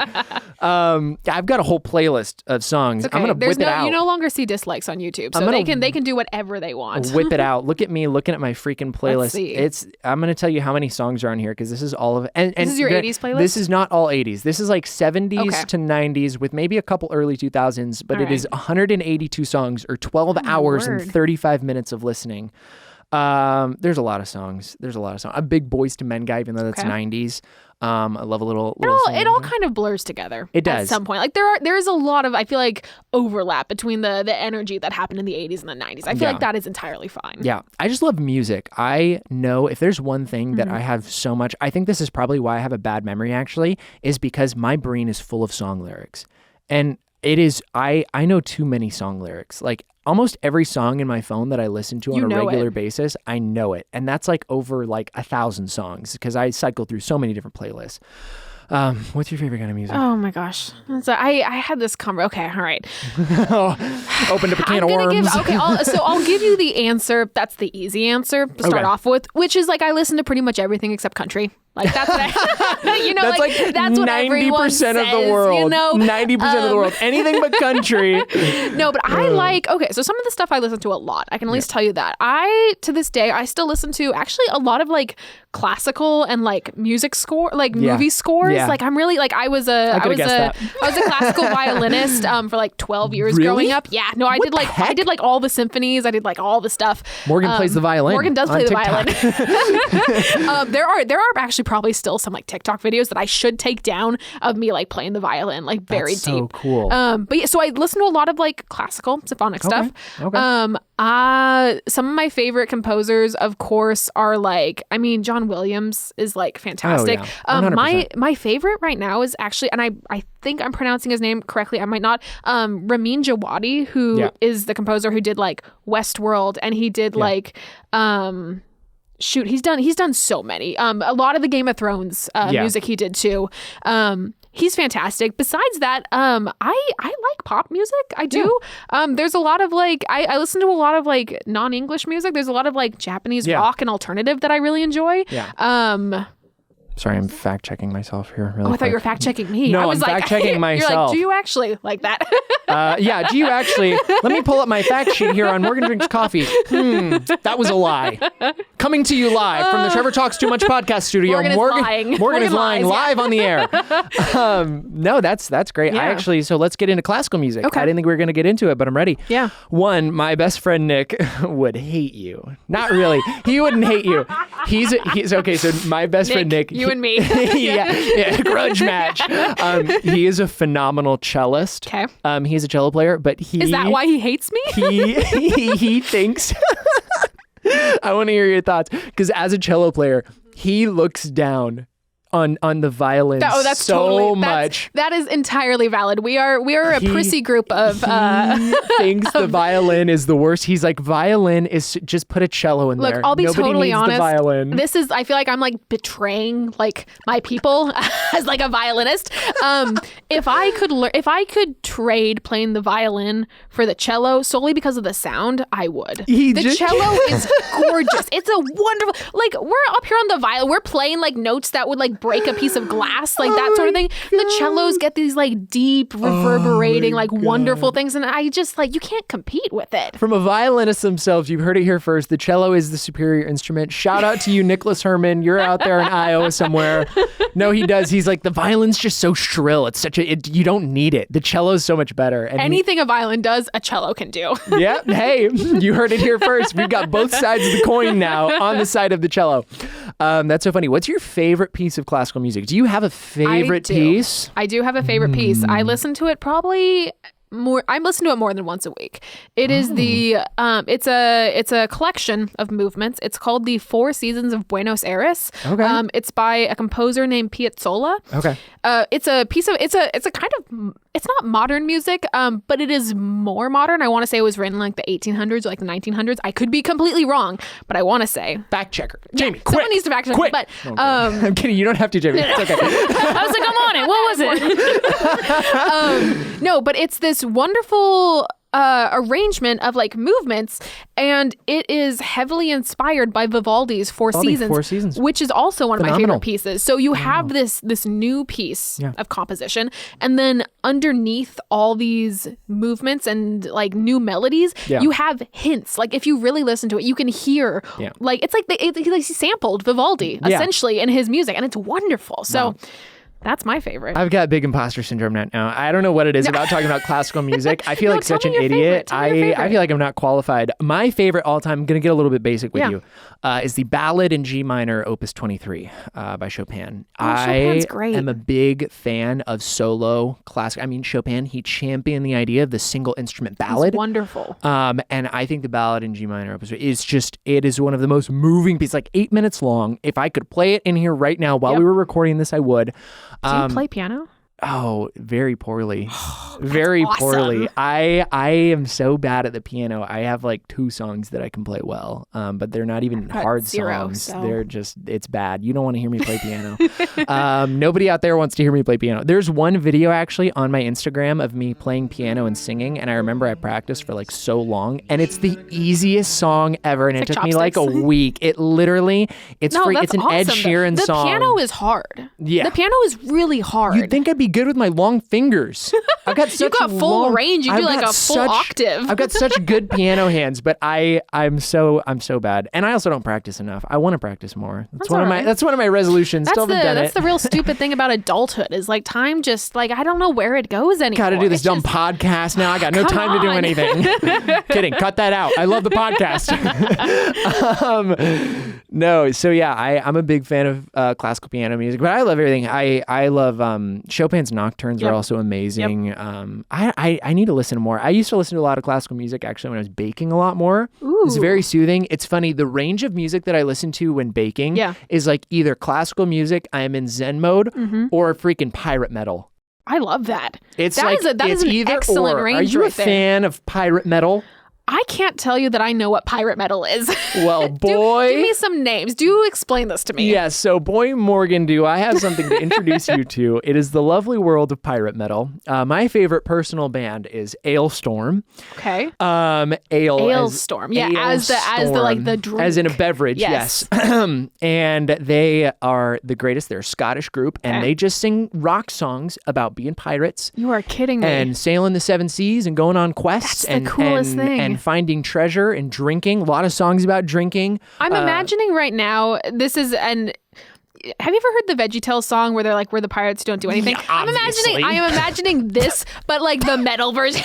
I've got a whole playlist of songs. Okay. I'm going to whip it out. You no longer see dislikes on YouTube, so they can do whatever they want. Whip it out. Look at me looking at my freaking playlist. Let's see. I'm going to tell you how many songs are on here because this is all of it. And this is your 80s playlist? This is not all 80s. This is like 70s to 90s with maybe a couple early 2000s, but it is 182 songs or 12 hours and 35 minutes of listening. There's a lot of songs. I'm a big Boys to Men guy, even though that's 90s. I love a little it all kind of blurs together. It does. At some point. Like there is a lot of, I feel like, overlap between the energy that happened in the 80s and the 90s. I feel like that is entirely fine. Yeah. I just love music. I know if there's one thing that I have so much, I think this is probably why I have a bad memory actually, is because my brain is full of song lyrics. And it is, I know too many song lyrics. Like almost every song in my phone that I listen to on a regular basis, I know it. And that's like over like 1,000 songs because I cycle through so many different playlists. What's your favorite kind of music? Oh my gosh. So I had this Okay, all right. Opened up a can of worms. I'll give you the answer. That's the easy answer to start off with, which is like I listen to pretty much everything except country. Like that's what that's what 90% of the world. You know? 90% of the world. Anything but country. No, but I like, so some of the stuff I listen to a lot. I can at least tell you that. To this day, I still listen to actually a lot of like classical and like music score, like movie scores. Yeah. Like I'm really like I was a classical violinist for like 12 years growing up. Yeah. No, I did like all the symphonies. I did like all the stuff. Morgan plays the violin. Morgan does play the violin. There are actually probably still some like TikTok videos that I should take down of me like playing the violin, like very That's deep. So cool. But yeah, so I listen to a lot of like classical symphonic stuff. Okay. Some of my favorite composers, of course, are like, John Williams is like fantastic. Oh, yeah. My favorite right now is actually, and I think I'm pronouncing his name correctly, I might not, Ramin Djawadi, who is the composer who did like Westworld, and he did like he's done so many. A lot of the Game of Thrones music he did too. He's fantastic. Besides that, I like pop music. I do. There's a lot of like I listen to a lot of like non-English music. There's a lot of like Japanese rock and alternative that I really enjoy. Sorry, I'm fact checking myself here. Really I thought you were fact checking me. No, I was I'm fact checking myself. You're like, do you actually like that? Yeah, do you actually? Let me pull up my fact sheet here on Morgan Drinks Coffee. That was a lie. Coming to you live from the Trevor Talks Too Much podcast studio. Morgan is lying live on the air. No, that's great. Yeah. So let's get into classical music. Okay. I didn't think we were going to get into it, but I'm ready. Yeah. One, my best friend Nick would hate you. Not really. He wouldn't hate you. He's okay. So my best friend Nick. You and me. yeah, grudge match. He is a phenomenal cellist. Okay. He's a cello player, but Is that why he hates me? he thinks. I want to hear your thoughts, because as a cello player, he looks down on the violin much. That is entirely valid. We are a prissy group of he thinks the violin is the worst. He's like, violin is just put a cello in there. Look, I'll be Nobody totally needs honest. The violin. This is, I feel like I'm like betraying like my people as like a violinist. If I could trade playing the violin for the cello solely because of the sound, I would. The cello is gorgeous. It's a wonderful, like, we're up here on the violin, we're playing like notes that would like break a piece of glass, like that sort of thing. The cellos get these like deep, reverberating, like wonderful things, and I just like, you can't compete with it. From a violinist themselves, you've heard it here first. The cello is the superior instrument. Shout out to you, Nicholas Herman. You're out there in Iowa somewhere. No, he does. He's like, the violin's just so shrill. It's you don't need it. The cello's so much better. And anything a violin does, a cello can do. Yeah. Hey, you heard it here first. We've got both sides of the coin now on the side of the cello. That's so funny. What's your favorite piece of classical music? Do you have a favorite piece? I do have a favorite piece. I listen to it probably more. I listen to it more than once a week. It is it's a collection of movements. It's called the Four Seasons of Buenos Aires. Okay. It's by a composer named Piazzolla. Okay. It's a piece of it's a kind of, it's not modern music, but it is more modern. I want to say it was written like the 1800s or like the 1900s. I could be completely wrong, but I want to say. Fact checker. Jamie, quick. Someone needs to fact check. Quick. But I'm kidding. You don't have to, Jamie. It's okay. I was like, I'm on it. What was it? No, but it's this wonderful arrangement of like movements, and it is heavily inspired by Vivaldi's Four Seasons, which is also one of my favorite pieces. So you have this new piece of composition, and then underneath all these movements and like new melodies, you have hints. Like if you really listen to it, you can hear like it's like he sampled Vivaldi essentially in his music, and it's wonderful. So. That's my favorite. I've got big imposter syndrome now. I don't know what it is about talking about classical music. I feel like such an idiot. I feel like I'm not qualified. My favorite all time, I'm going to get a little bit basic with you, is the Ballad in G minor, Opus 23 by Chopin. Chopin's great. I am a big fan of solo classic. I mean, Chopin, he championed the idea of the single instrument ballad. It's wonderful. And I think the Ballad in G minor, Opus 23 it is one of the most moving pieces, like 8 minutes long. If I could play it in here right now while we were recording this, I would. Do you play piano? Oh, very poorly. Very poorly. I am so bad at the piano. I have like 2 songs that I can play well, but they're not even hard songs. So. They're just, it's bad. You don't want to hear me play piano. Nobody out there wants to hear me play piano. There's one video actually on my Instagram of me playing piano and singing, and I remember I practiced for like so long, and it's the easiest song ever, and it took me like a week. It literally, it's an awesome, Ed Sheeran song. The piano is hard. Yeah. The piano is really hard. You'd think I'd be good with my long fingers. I've got such you got full range. You do like a full octave. I've got such good piano hands, but I'm so bad, and I also don't practice enough. I want to practice more. That's one of my resolutions. That's the real stupid thing about adulthood is like time just like I don't know where it goes anymore. Got to do this dumb podcast now. I got no time to do anything. Kidding. Cut that out. I love the podcast. No. So yeah, I'm a big fan of classical piano music, but I love everything. I love Chopin's nocturnes are also amazing. I need to listen more. I used to listen to a lot of classical music actually when I was baking a lot more. Ooh. It's very soothing. It's funny, the range of music that I listen to when baking is like either classical music, I am in Zen mode, or freaking pirate metal. I love that. It's that is an either excellent or. range. Are you right a fan of pirate metal? I can't tell you that I know what pirate metal is. Well, boy. Give me some names. Do explain this to me. Yes, so boy Morgan, do I have something to introduce you to. It is the lovely world of pirate metal. My favorite personal band is Alestorm. Okay. Alestorm. Yeah, as the like the drink. As in a beverage, yes. And they are the greatest. They're a Scottish group, and they just sing rock songs about being pirates. You are kidding me. And sailing the seven seas and going on quests. That's the coolest thing. And finding treasure and drinking. A lot of songs about drinking. I'm imagining right now, this is have you ever heard the VeggieTales song where they're like, we're the pirates who don't do anything? Yeah, I am imagining this, but like the metal version,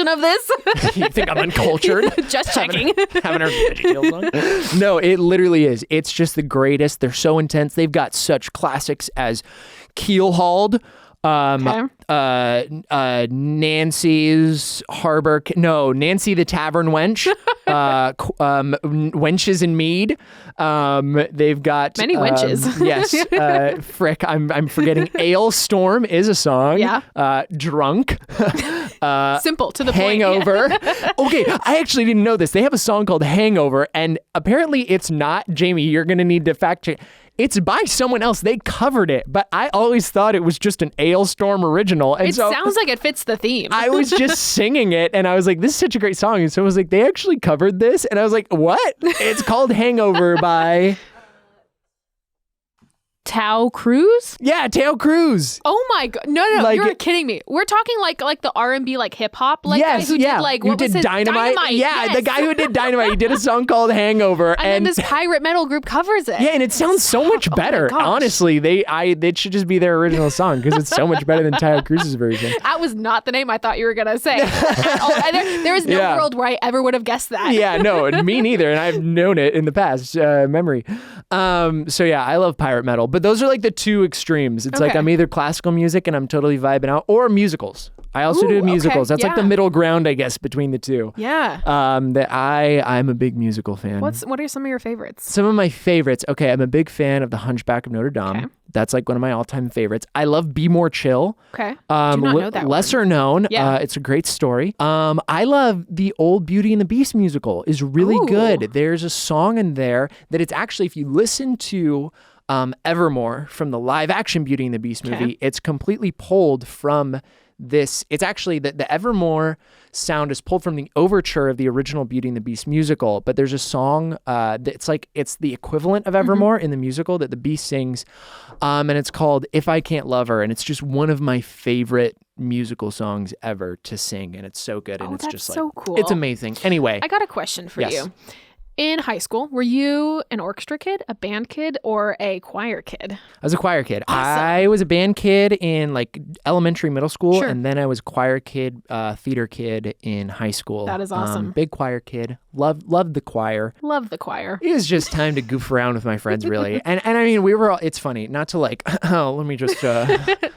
of this. You think I'm uncultured? Just checking. Haven't heard the VeggieTales song? No, it literally is. It's just the greatest. They're so intense. They've got such classics as Keelhauled. Nancy's Harbor. No, Nancy the Tavern Wench. Wenches in Mead. They've got many wenches. Yes. Frick, I'm forgetting. Alestorm is a song. Yeah. Drunk. Simple to the Hangover. point. Yeah. Okay, I actually didn't know this. They have a song called Hangover, and apparently it's not. Jamie, you're gonna need to fact check. It's by someone else. They covered it, but I always thought it was just an Alestorm original. And it sounds like it fits the theme. I was just singing it, and I was like, this is such a great song. And so I was like, they actually covered this? And I was like, what? It's called Hangover by... Tao Cruz? Yeah, Tao Cruz. Oh my god! No, like, you're kidding me. We're talking like the R&B, like hip hop, like guy who did like what was his Dynamite? Yeah, yes. The guy who did Dynamite. He did a song called Hangover, and then this pirate metal group covers it. Yeah, and it sounds so much better. Honestly, they should just be their original song because it's so much better than Tao Cruz's version. That was not the name I thought you were gonna say. There is no world where I ever would have guessed that. Yeah, no, me neither, and I've known it in the past memory. So yeah, I love pirate metal, but those are like the two extremes. It's like I'm either classical music and I'm totally vibing out, or musicals. I also do musicals. That's like the middle ground, I guess, between the two. Yeah. That I'm a big musical fan. What are some of your favorites? Some of my favorites. Okay, I'm a big fan of The Hunchback of Notre Dame. Okay. That's like one of my all-time favorites. I love Be More Chill. Okay. Do not know that lesser known. Yeah. It's a great story. I love the old Beauty and the Beast musical. Is really good. There's a song in there that it's actually, if you listen to Evermore from the live action Beauty and the Beast movie, it's completely pulled from this. It's actually the Evermore sound is pulled from the overture of the original Beauty and the Beast musical, but there's a song it's the equivalent of Evermore in the musical that the Beast sings, and it's called If I Can't Love Her, and it's just one of my favorite musical songs ever to sing, and it's so good, and it's just so cool. It's amazing. Anyway, I got a question for you. In high school, were you an orchestra kid, a band kid, or a choir kid? I was a choir kid. Awesome. I was a band kid in like elementary, middle school, and then I was a choir kid, theater kid in high school. That is awesome. Big choir kid. Loved the choir. Love the choir. It was just time to goof around with my friends, really. And I mean, we were all, it's funny, not to like, let me just...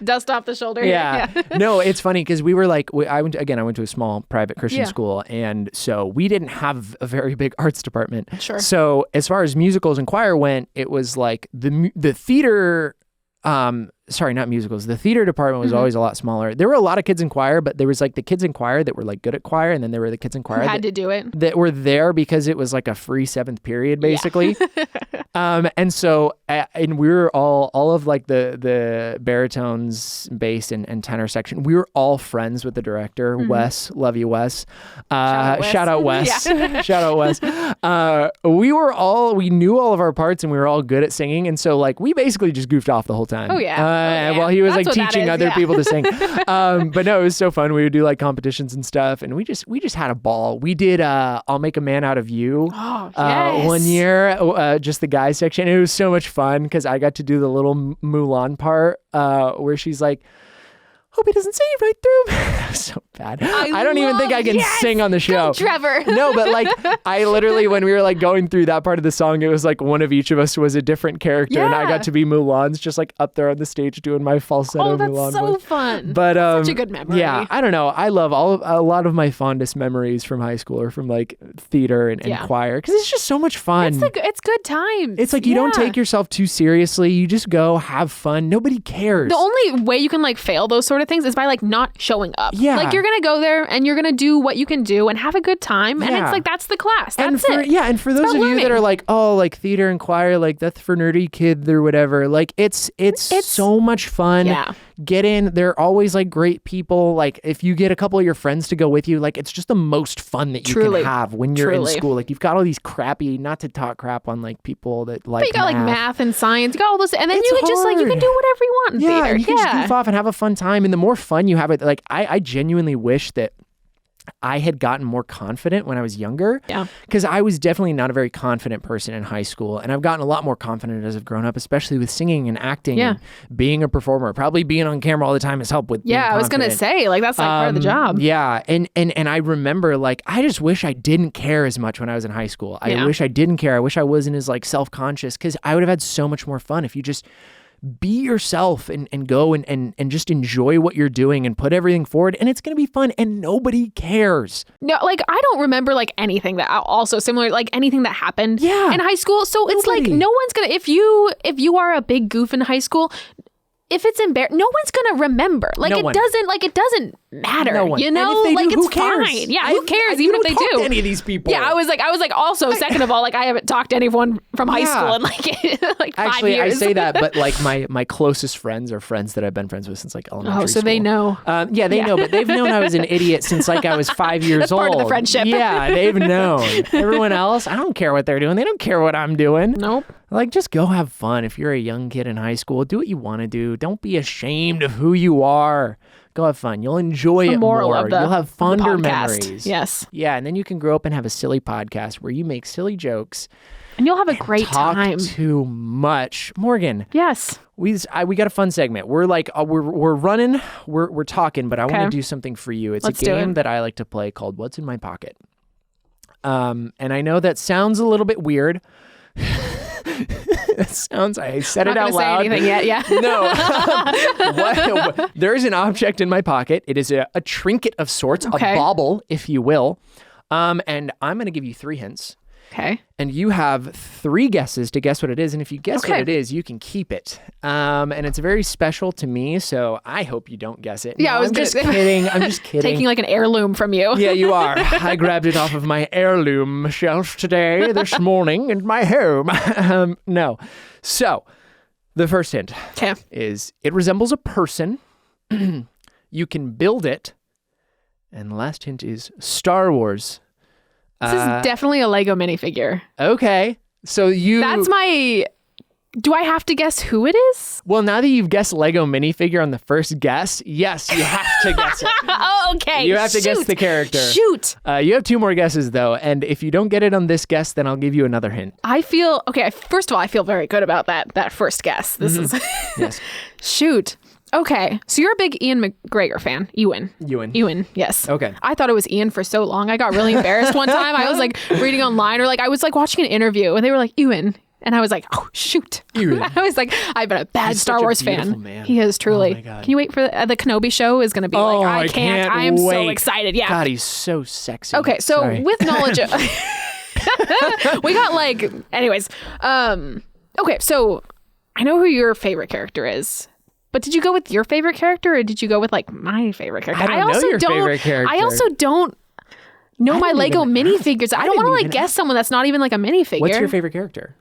dust off the shoulder. Yeah. No, it's funny because we were like, I went to a small private Christian school, and so we didn't have a very big arts department. Sure. So as far as musicals and choir went, it was like the theater, sorry, not musicals. The theater department was always a lot smaller. There were a lot of kids in choir, but there was like the kids in choir that were like good at choir, and then there were the kids in choir who had to do it, that were there because it was like a free seventh period, basically. And so, and we were all of like the baritones, bass, and tenor section. We were all friends with the director, Wes. Love you, Wes. Shout out Wes. Shout out Wes. We knew all of our parts, and we were all good at singing, and so like we basically just goofed off the whole time. While he was like teaching other people to sing. But no, it was so fun. We would do like competitions and stuff, and we just had a ball. We did I'll Make a Man Out of You one year, just the guys section. It was so much fun because I got to do the little Mulan part where she's like, hope he doesn't see you right through. So bad. I don't even think I can sing on the show. Go, Trevor. No, but like I literally, when we were like going through that part of the song, it was like one of each of us was a different character, and I got to be Mulan's, just like up there on the stage doing my falsetto Mulan. Oh, that's so fun. But such a good memory. Yeah, I don't know. I love a lot of my fondest memories from high school or from like theater and choir, because it's just so much fun. It's good times. It's like you don't take yourself too seriously. You just go have fun. Nobody cares. The only way you can like fail those sort sort of things is by like not showing up. Yeah. Like you're going to go there and you're going to do what you can do and have a good time. And it's like, that's the class. That's it. Yeah. And for those of you that are like, oh, like theater and choir, like that's for nerdy kids or whatever. Like it's so much fun. Yeah. Get in. They're always like great people. Like if you get a couple of your friends to go with you, like it's just the most fun that you can have when you're in school. Like you've got all these crappy, not to talk crap on like people that like, but you got like math and science, you got all those, and then you can just like, you can do whatever you want in theater. You can just goof off and have a fun time. And the more fun you have it, like I genuinely wish that I had gotten more confident when I was younger. Yeah. Because I was definitely not a very confident person in high school. And I've gotten a lot more confident as I've grown up, especially with singing and acting and being a performer. Probably being on camera all the time has helped with being I was going to say, like, that's like part of the job. Yeah. And I remember, like, I just wish I didn't care as much when I was in high school. I wish I didn't care. I wish I wasn't as, like, self-conscious, because I would have had so much more fun if you just be yourself and go and just enjoy what you're doing and put everything forward, and it's going to be fun and nobody cares. No, like I don't remember like anything that also similar, like anything that happened in high school. So it's like no one's going to, if you are a big goof in high school, if it's embarrassing, no one's going to remember. Like it doesn't matter, you know? And if they like do, it's who cares? fine. Yeah, who cares even if they do? To any of these people. Yeah, I was like also second of all, like I haven't talked to anyone from high school in like 5 years. I say that, but like my closest friends are friends that I've been friends with since like elementary school. Oh, so they know. They know, but they've known I was an idiot since like I was 5 years That's old. part of the friendship. Yeah, they've known. Everyone else, I don't care what they're doing. They don't care what I'm doing. Nope. Like, just go have fun. If you're a young kid in high school, do what you want to do. Don't be ashamed of who you are. Go have fun. You'll enjoy it more. You'll have fonder memories. Yes. Yeah, and then you can grow up and have a silly podcast where you make silly jokes. And you'll have a great time. Talk too much. Morgan. Yes. We got a fun segment. We're like, we're running, we're talking, but I want to do something for you. It's a game that I like to play called What's in My Pocket. And I know that sounds a little bit weird. I said it out loud. Not gonna say anything yet, yeah. No. There's an object in my pocket. It is a trinket of sorts, a bauble, if you will. And I'm going to give you 3 hints. Okay. And you have 3 guesses to guess what it is. And if you guess what it is, you can keep it. And it's very special to me, so I hope you don't guess it. Yeah, no, I'm just kidding. I'm just kidding. Taking like an heirloom from you. Yeah, you are. I grabbed it off of my heirloom shelf this morning in my home. No. So, the first hint is it resembles a person. You can build it. And the last hint is Star Wars. This is definitely a Lego minifigure. Okay. So That's my... Do I have to guess who it is? Well, now that you've guessed Lego minifigure on the first guess, yes, you have to guess it. Oh, okay. You have to guess the character. Shoot. You have 2 more guesses, though. And if you don't get it on this guess, then I'll give you another hint. First of all, I feel very good about that first guess. This is... Yes. Shoot. Okay, so you're a big Ian McGregor fan. Ewan, yes. Okay. I thought it was Ian for so long. I got really embarrassed one time. I was like reading online, or like I was like watching an interview, and they were like, Ewan. And I was like, oh, shoot. Ewan. I was like, I've been a bad Star Wars fan. Man. He is truly. Oh my God. Can you wait for the Kenobi show is going to be like, I can't. I am wait. so excited. Yeah. God, he's so sexy. Okay, so with knowledge of... we got like... Anyways. Okay, so I know who your favorite character is. But did you go with your favorite character, or did you go with like my favorite character? I don't know your favorite character. I also don't know my Lego minifigures. I don't want to like guess someone that's not even like a minifigure. What's your favorite character?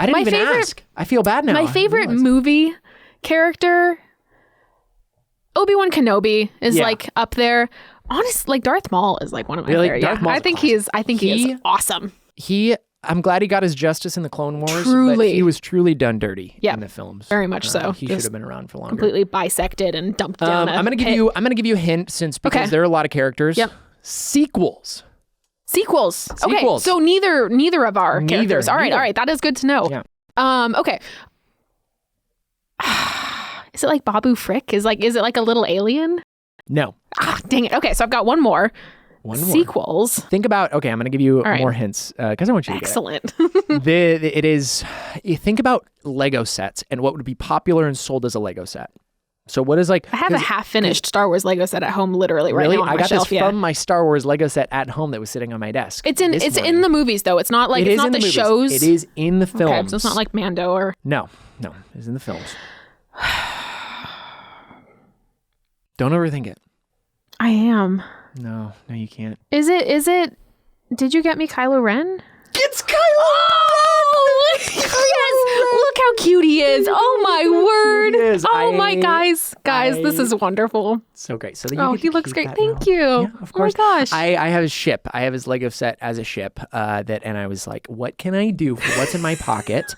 I didn't even ask. I feel bad now. My favorite movie character, Obi-Wan Kenobi, is like up there. Honestly, like Darth Maul is like one of my favorite. Darth Maul's I think awesome. he is awesome. I'm glad he got his justice in the Clone Wars. Truly. But he was truly done dirty in the films. Very much so. He should have been around for longer. Completely bisected and dumped down. I'm gonna give you a hint because there are a lot of characters. Yep. Sequels. Okay, so neither of our characters. All right. That is good to know. Yeah. Okay. Is it like Babu Frick? Is it like a little alien? No. Dang it. Okay, so I've got one more. Sequels. Think about, I'm going to give you more hints because I want you to Excellent. get it. It is, you think about Lego sets and what would be popular and sold as a Lego set. So what is like... I have a half-finished Star Wars Lego set at home literally right now on my shelf. I got this from my Star Wars Lego set at home that was sitting on my desk. It's in the movies though. It's not like it's not the shows. It is in the films. Okay, so it's not like Mando or... No, it's in the films. Don't overthink it. I am. No, you can't. Is it, did you get me Kylo Ren? It's Kylo! Oh, yes! Look how cute he is. Oh my word. Oh my guys, this is wonderful. So great. So he looks great. Thank you. Yeah, of course. Oh my gosh. I have his ship. I have his Lego set as a ship. And I was like, what can I do for what's in my pocket?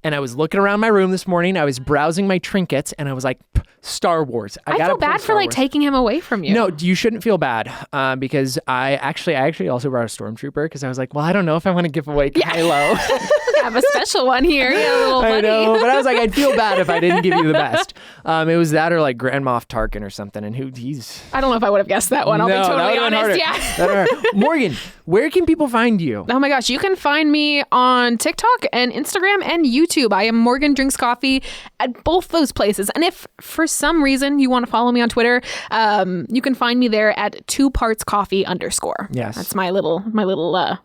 And I was looking around my room this morning. I was browsing my trinkets, and I was like, Star Wars. I feel bad for like taking him away from you. No, you shouldn't feel bad because I actually also brought a stormtrooper because I was like, well, I don't know if I want to give away Kylo. I have a special one here, little buddy. I know, but I was like, I'd feel bad if I didn't give you the best. It was that or like Grand Moff Tarkin or something, and he's. I don't know if I would have guessed that one. I'll be totally honest. Yeah. Morgan, where can people find you? Oh my gosh, you can find me on TikTok and Instagram and YouTube. I am Morgan Drinks Coffee at both those places. And if for some reason you want to follow me on Twitter, you can find me there at 2partscoffee_. Yes. That's my little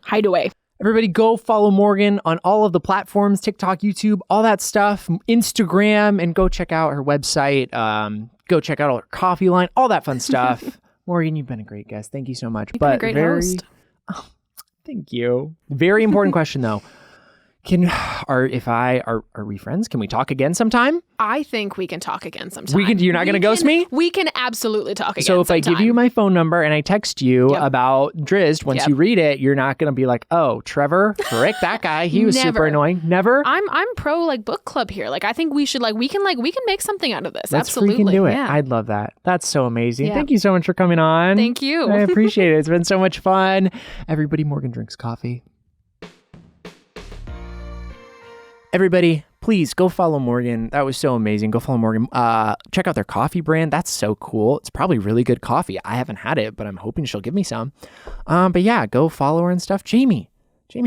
hideaway. Everybody go follow Morgan on all of the platforms, TikTok, YouTube, all that stuff, Instagram, and go check out her website. Go check out all her coffee line, all that fun stuff. Morgan, you've been a great guest. Thank you so much. You've been a great host. Oh, thank you. Very important question though. Are we friends? Can we talk again sometime? I think we can talk again sometime. You're not going to ghost me? We can absolutely talk again So if sometime. I give you my phone number and I text you about Drizzt, once you read it, you're not going to be like, oh, Trevor, frick, that guy, he was super annoying. Never? I'm pro like book club here. Like I think we should we can make something out of this. Let's absolutely freaking do it. Yeah. I'd love that. That's so amazing. Yeah. Thank you so much for coming on. Thank you. I appreciate it. It's been so much fun. Everybody, Morgan Drinks Coffee. Everybody, please go follow Morgan. That was so amazing. Go follow Morgan. Check out their coffee brand. That's so cool. It's probably really good coffee. I haven't had it, but I'm hoping she'll give me some. But yeah, go follow her and stuff. Jamie,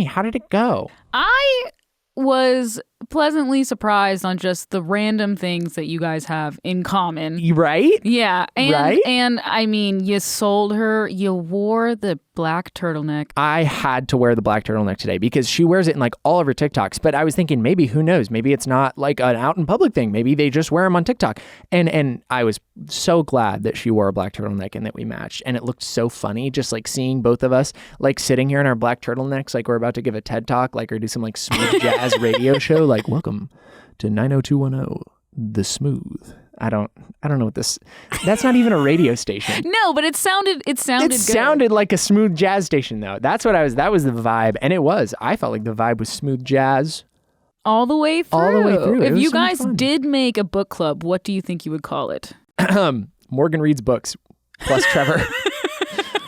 how did it go? I was pleasantly surprised on just the random things that you guys have in common. Right? Yeah. And I mean, you sold her, you wore the black turtleneck. I had to wear the black turtleneck today because she wears it in like all of her TikToks. But I was thinking maybe, who knows? Maybe it's not like an out in public thing. Maybe they just wear them on TikTok. And I was so glad that she wore a black turtleneck and that we matched. And it looked so funny just like seeing both of us like sitting here in our black turtlenecks like we're about to give a TED Talk like or do some like smooth jazz radio show. Like, welcome to 90210, The Smooth. I don't know what this. That's not even a radio station. No, but it sounded good. Sounded like a smooth jazz station though. That's what that was the vibe, and it was. I felt like the vibe was smooth jazz all the way through. If you guys did make a book club, what do you think you would call it? Morgan reads books plus Trevor.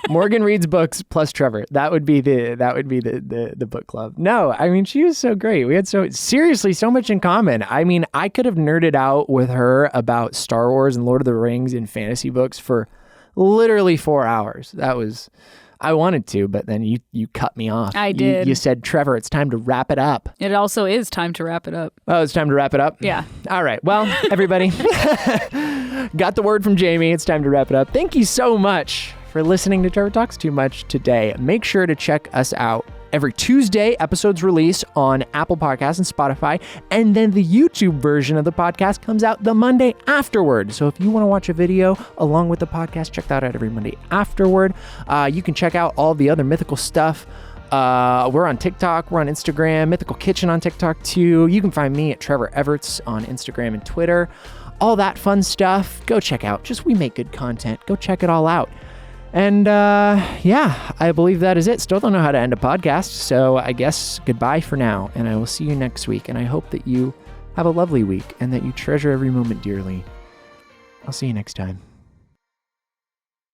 Morgan reads books plus Trevor. That would be the book club. No, I mean, she was so great. We had so much in common. I mean, I could have nerded out with her about Star Wars and Lord of the Rings and fantasy books for literally 4 hours. I wanted to, but then you cut me off. I did. You said, Trevor, it's time to wrap it up. It also is time to wrap it up. Oh, it's time to wrap it up? Yeah. All right. Well, everybody, got the word from Jamie. It's time to wrap it up. Thank you so much for listening to Trevor Talks Too Much today. Make sure to check us out every Tuesday. Episodes release on Apple Podcasts and Spotify, and then the YouTube version of the podcast comes out the Monday afterward. So if you want to watch a video along with the podcast, check that out every Monday afterward. You can check out all the other Mythical stuff. We're on TikTok, we're on Instagram, Mythical Kitchen on TikTok too. You can find me at Trevor Everts on Instagram and Twitter. All that fun stuff. Go check out. We make good content. Go check it all out. And yeah, I believe that is it. Still don't know how to end a podcast, so I guess goodbye for now, and I will see you next week. And I hope that you have a lovely week and that you treasure every moment dearly. I'll see you next time.